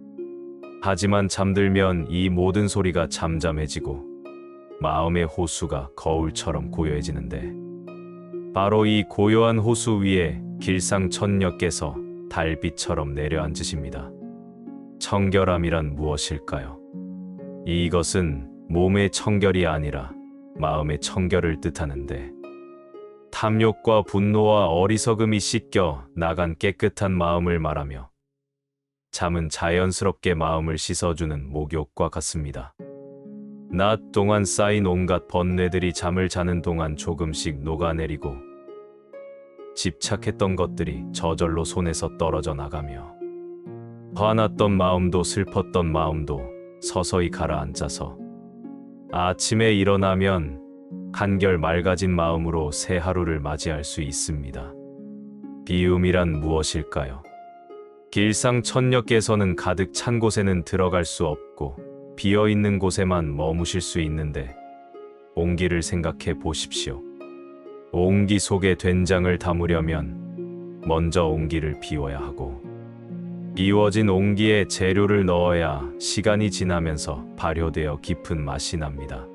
하지만 잠들면 이 모든 소리가 잠잠해지고 마음의 호수가 거울처럼 고요해지는데, 바로 이 고요한 호수 위에 길상천녀께서 달빛처럼 내려앉으십니다. 청결함이란 무엇일까요? 이것은 몸의 청결이 아니라 마음의 청결을 뜻하는데, 탐욕과 분노와 어리석음이 씻겨 나간 깨끗한 마음을 말하며, 잠은 자연스럽게 마음을 씻어주는 목욕과 같습니다. 낮 동안 쌓인 온갖 번뇌들이 잠을 자는 동안 조금씩 녹아내리고 집착했던 것들이 저절로 손에서 떨어져 나가며 화났던 마음도 슬펐던 마음도 서서히 가라앉아서 아침에 일어나면 한결 맑아진 마음으로 새 하루를 맞이할 수 있습니다. 비움이란 무엇일까요? 길상천녀께서는 가득 찬 곳에는 들어갈 수 없고 비어있는 곳에만 머무실 수 있는데 옹기를 생각해 보십시오. 옹기 속에 된장을 담으려면 먼저 옹기를 비워야 하고 비워진 옹기에 재료를 넣어야 시간이 지나면서 발효되어 깊은 맛이 납니다.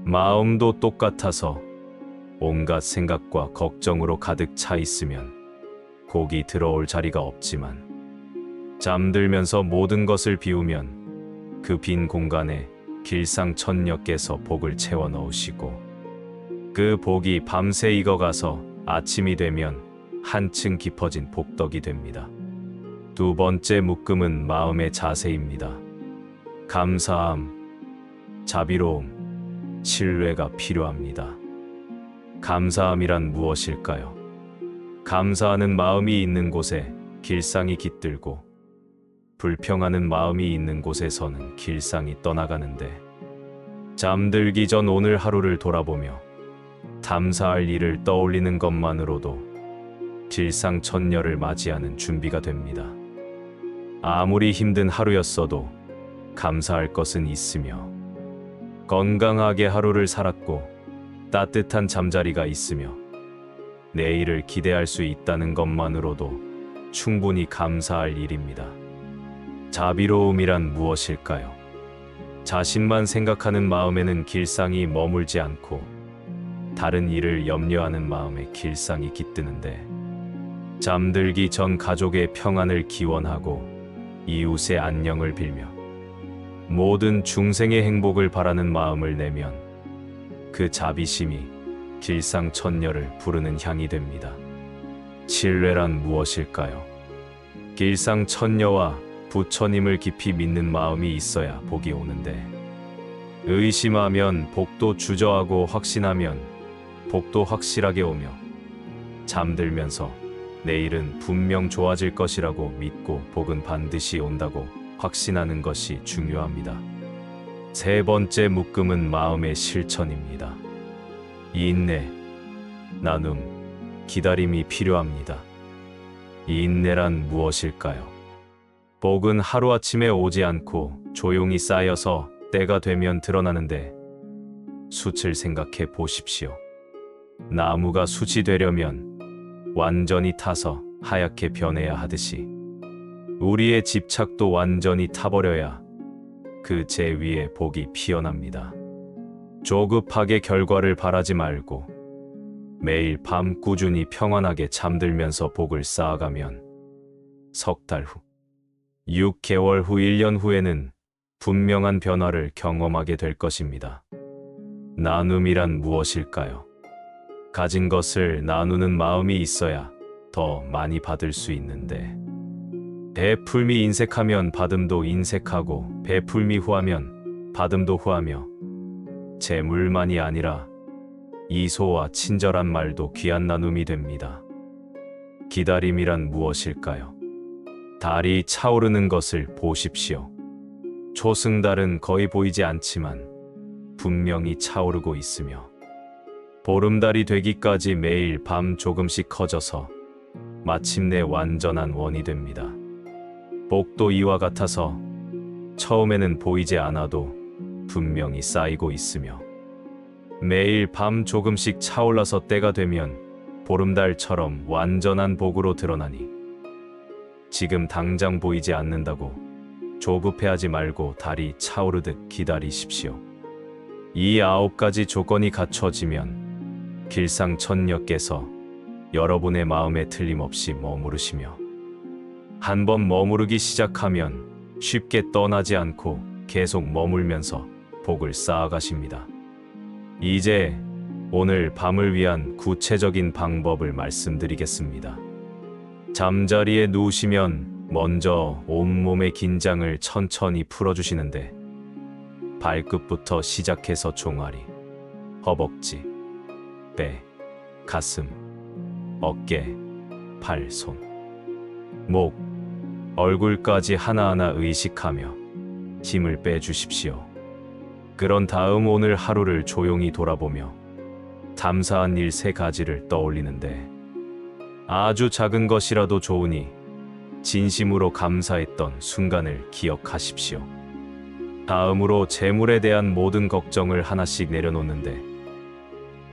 마음도 똑같아서 온갖 생각과 걱정으로 가득 차 있으면 복이 들어올 자리가 없지만 잠들면서 모든 것을 비우면 그 빈 공간에 길상천녀께서 복을 채워 넣으시고 그 복이 밤새 익어가서 아침이 되면 한층 깊어진 복덕이 됩니다. 두 번째 묶음은 마음의 자세입니다. 감사함, 자비로움, 신뢰가 필요합니다. 감사함이란 무엇일까요? 감사하는 마음이 있는 곳에 길상이 깃들고 불평하는 마음이 있는 곳에서는 길상이 떠나가는데 잠들기 전 오늘 하루를 돌아보며 감사할 일을 떠올리는 것만으로도 길상천녀를 맞이하는 준비가 됩니다. 아무리 힘든 하루였어도 감사할 것은 있으며 건강하게 하루를 살았고 따뜻한 잠자리가 있으며 내일을 기대할 수 있다는 것만으로도 충분히 감사할 일입니다. 자비로움이란 무엇일까요? 자신만 생각하는 마음에는 길상이 머물지 않고 다른 일을 염려하는 마음에 길상이 깃드는데 잠들기 전 가족의 평안을 기원하고 이웃의 안녕을 빌며 모든 중생의 행복을 바라는 마음을 내면 그 자비심이 길상천녀를 부르는 향이 됩니다. 신뢰란 무엇일까요? 길상천녀와 부처님을 깊이 믿는 마음이 있어야 복이 오는데 의심하면 복도 주저하고 확신하면 복도 확실하게 오며 잠들면서 내일은 분명 좋아질 것이라고 믿고 복은 반드시 온다고 확신하는 것이 중요합니다. 세 번째 묶음은 마음의 실천입니다. 인내, 나눔, 기다림이 필요합니다. 인내란 무엇일까요? 복은 하루아침에 오지 않고 조용히 쌓여서 때가 되면 드러나는데 숯을 생각해 보십시오. 나무가 숯이 되려면 완전히 타서 하얗게 변해야 하듯이 우리의 집착도 완전히 타버려야 그 재 위에 복이 피어납니다. 조급하게 결과를 바라지 말고 매일 밤 꾸준히 평안하게 잠들면서 복을 쌓아가면 석 달 후, 6개월 후, 1년 후에는 분명한 변화를 경험하게 될 것입니다. 나눔이란 무엇일까요? 가진 것을 나누는 마음이 있어야 더 많이 받을 수 있는데 베풀미 인색하면 받음도 인색하고 베풀미 후하면 받음도 후하며 재물만이 아니라 이소와 친절한 말도 귀한 나눔이 됩니다. 기다림이란 무엇일까요? 달이 차오르는 것을 보십시오. 초승달은 거의 보이지 않지만 분명히 차오르고 있으며 보름달이 되기까지 매일 밤 조금씩 커져서 마침내 완전한 원이 됩니다. 복도 이와 같아서 처음에는 보이지 않아도 분명히 쌓이고 있으며 매일 밤 조금씩 차올라서 때가 되면 보름달처럼 완전한 복으로 드러나니 지금 당장 보이지 않는다고 조급해하지 말고 달이 차오르듯 기다리십시오. 이 9가지 조건이 갖춰지면 길상천녀께서 여러분의 마음에 틀림없이 머무르시며 한번 머무르기 시작하면 쉽게 떠나지 않고 계속 머물면서 복을 쌓아가십니다. 이제 오늘 밤을 위한 구체적인 방법을 말씀드리겠습니다. 잠자리에 누우시면 먼저 온몸의 긴장을 천천히 풀어주시는데 발끝부터 시작해서 종아리, 허벅지, 배, 가슴, 어깨, 팔, 손, 목, 얼굴까지 하나하나 의식하며 힘을 빼주십시오. 그런 다음 오늘 하루를 조용히 돌아보며 감사한 일 3가지를 떠올리는데 아주 작은 것이라도 좋으니 진심으로 감사했던 순간을 기억하십시오. 다음으로 재물에 대한 모든 걱정을 하나씩 내려놓는데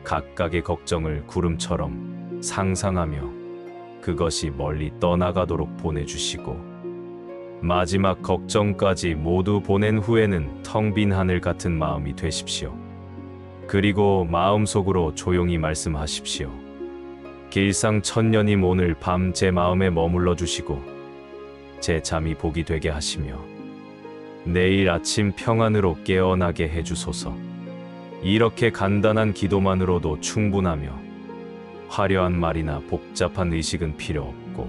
각각의 걱정을 구름처럼 상상하며 그것이 멀리 떠나가도록 보내주시고 마지막 걱정까지 모두 보낸 후에는 텅 빈 하늘 같은 마음이 되십시오. 그리고 마음속으로 조용히 말씀하십시오. 길상천녀님, 오늘 밤 제 마음에 머물러 주시고 제 잠이 복이 되게 하시며 내일 아침 평안으로 깨어나게 해주소서. 이렇게 간단한 기도만으로도 충분하며 화려한 말이나 복잡한 의식은 필요 없고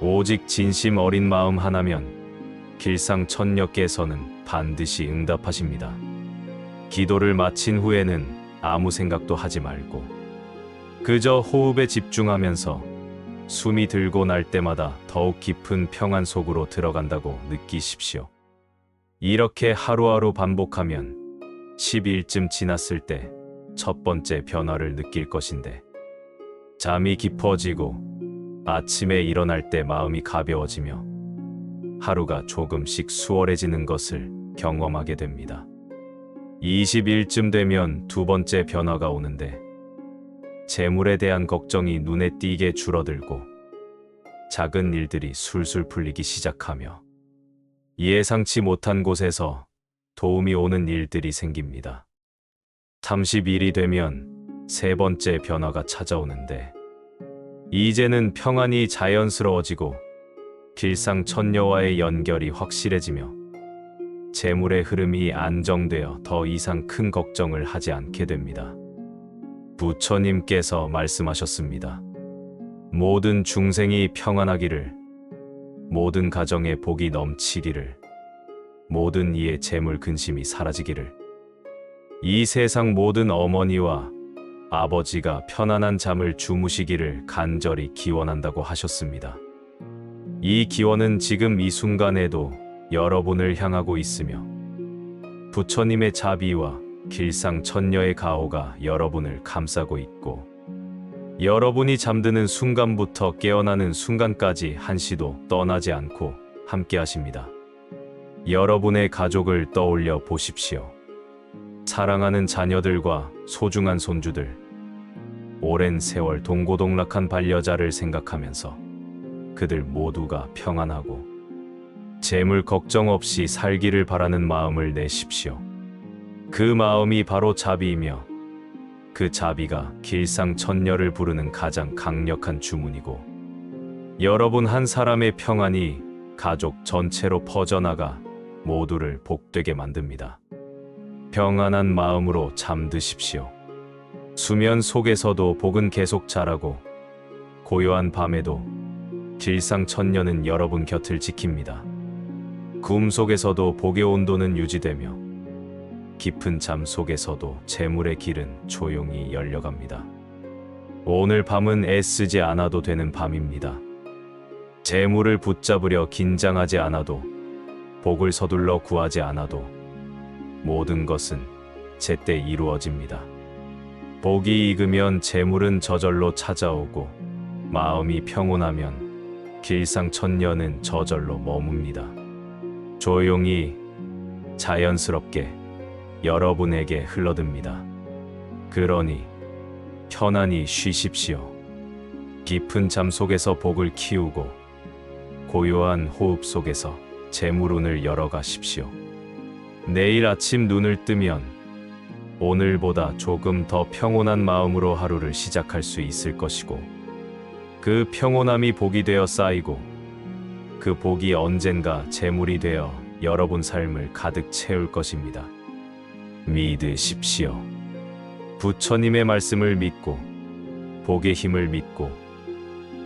오직 진심 어린 마음 하나면 길상천녀께서는 반드시 응답하십니다. 기도를 마친 후에는 아무 생각도 하지 말고 그저 호흡에 집중하면서 숨이 들고 날 때마다 더욱 깊은 평안 속으로 들어간다고 느끼십시오. 이렇게 하루하루 반복하면 10일쯤 지났을 때 첫 번째 변화를 느낄 것인데 잠이 깊어지고 아침에 일어날 때 마음이 가벼워지며 하루가 조금씩 수월해지는 것을 경험하게 됩니다. 20일쯤 되면 두 번째 변화가 오는데 재물에 대한 걱정이 눈에 띄게 줄어들고 작은 일들이 술술 풀리기 시작하며 예상치 못한 곳에서 도움이 오는 일들이 생깁니다. 30일이 되면 세 번째 변화가 찾아오는데 이제는 평안이 자연스러워지고 길상천녀와의 연결이 확실해지며 재물의 흐름이 안정되어 더 이상 큰 걱정을 하지 않게 됩니다. 부처님께서 말씀하셨습니다. 모든 중생이 평안하기를, 모든 가정에 복이 넘치기를, 모든 이의 재물 근심이 사라지기를, 이 세상 모든 어머니와 아버지가 편안한 잠을 주무시기를 간절히 기원한다고 하셨습니다. 이 기원은 지금 이 순간에도 여러분을 향하고 있으며 부처님의 자비와 길상천녀의 가호가 여러분을 감싸고 있고 여러분이 잠드는 순간부터 깨어나는 순간까지 한시도 떠나지 않고 함께 하십니다. 여러분의 가족을 떠올려 보십시오. 사랑하는 자녀들과 소중한 손주들, 오랜 세월 동고동락한 반려자를 생각하면서 그들 모두가 평안하고 재물 걱정 없이 살기를 바라는 마음을 내십시오. 그 마음이 바로 자비이며 그 자비가 길상천녀를 부르는 가장 강력한 주문이고 여러분 한 사람의 평안이 가족 전체로 퍼져나가 모두를 복되게 만듭니다. 평안한 마음으로 잠드십시오. 수면 속에서도 복은 계속 자라고 고요한 밤에도 길상천녀는 여러분 곁을 지킵니다. 꿈 속에서도 복의 온도는 유지되며 깊은 잠 속에서도 재물의 길은 조용히 열려갑니다. 오늘 밤은 애쓰지 않아도 되는 밤입니다. 재물을 붙잡으려 긴장하지 않아도 복을 서둘러 구하지 않아도 모든 것은 제때 이루어집니다. 복이 익으면 재물은 저절로 찾아오고 마음이 평온하면 길상천녀는 저절로 머뭅니다. 조용히 자연스럽게 여러분에게 흘러듭니다. 그러니 편안히 쉬십시오. 깊은 잠 속에서 복을 키우고 고요한 호흡 속에서 재물운을 열어가십시오. 내일 아침 눈을 뜨면 오늘보다 조금 더 평온한 마음으로 하루를 시작할 수 있을 것이고 그 평온함이 복이 되어 쌓이고 그 복이 언젠가 재물이 되어 여러분 삶을 가득 채울 것입니다. 믿으십시오. 부처님의 말씀을 믿고 복의 힘을 믿고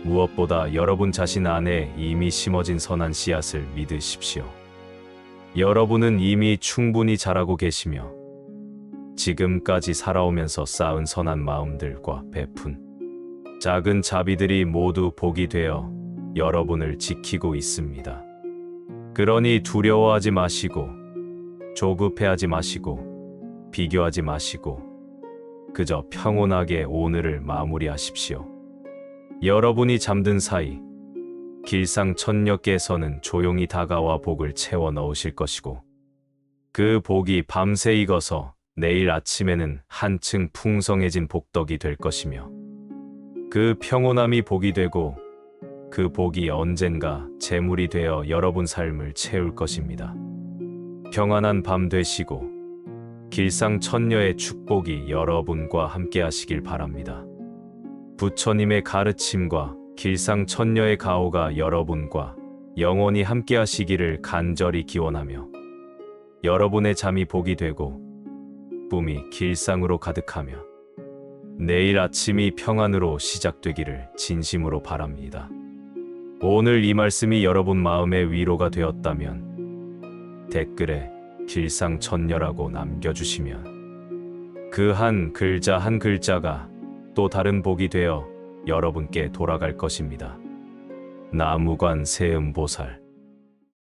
무엇보다 여러분 자신 안에 이미 심어진 선한 씨앗을 믿으십시오. 여러분은 이미 충분히 잘하고 계시며 지금까지 살아오면서 쌓은 선한 마음들과 베푼 작은 자비들이 모두 복이 되어 여러분을 지키고 있습니다. 그러니 두려워하지 마시고 조급해하지 마시고 비교하지 마시고 그저 평온하게 오늘을 마무리하십시오. 여러분이 잠든 사이 길상천녀께서는 조용히 다가와 복을 채워 넣으실 것이고 그 복이 밤새 익어서 내일 아침에는 한층 풍성해진 복덕이 될 것이며 그 평온함이 복이 되고 그 복이 언젠가 재물이 되어 여러분 삶을 채울 것입니다. 평안한 밤 되시고 길상천녀의 축복이 여러분과 함께 하시길 바랍니다. 부처님의 가르침과 길상천녀의 가호가 여러분과 영원히 함께 하시기를 간절히 기원하며 여러분의 잠이 복이 되고 꿈이 길상으로 가득하며 내일 아침이 평안으로 시작되기를 진심으로 바랍니다. 오늘 이 말씀이 여러분 마음의 위로가 되었다면 댓글에 길상천녀라고 남겨주시면 그 한 글자 한 글자가 또 다른 복이 되어 여러분께 돌아갈 것입니다. 나무관 세음보살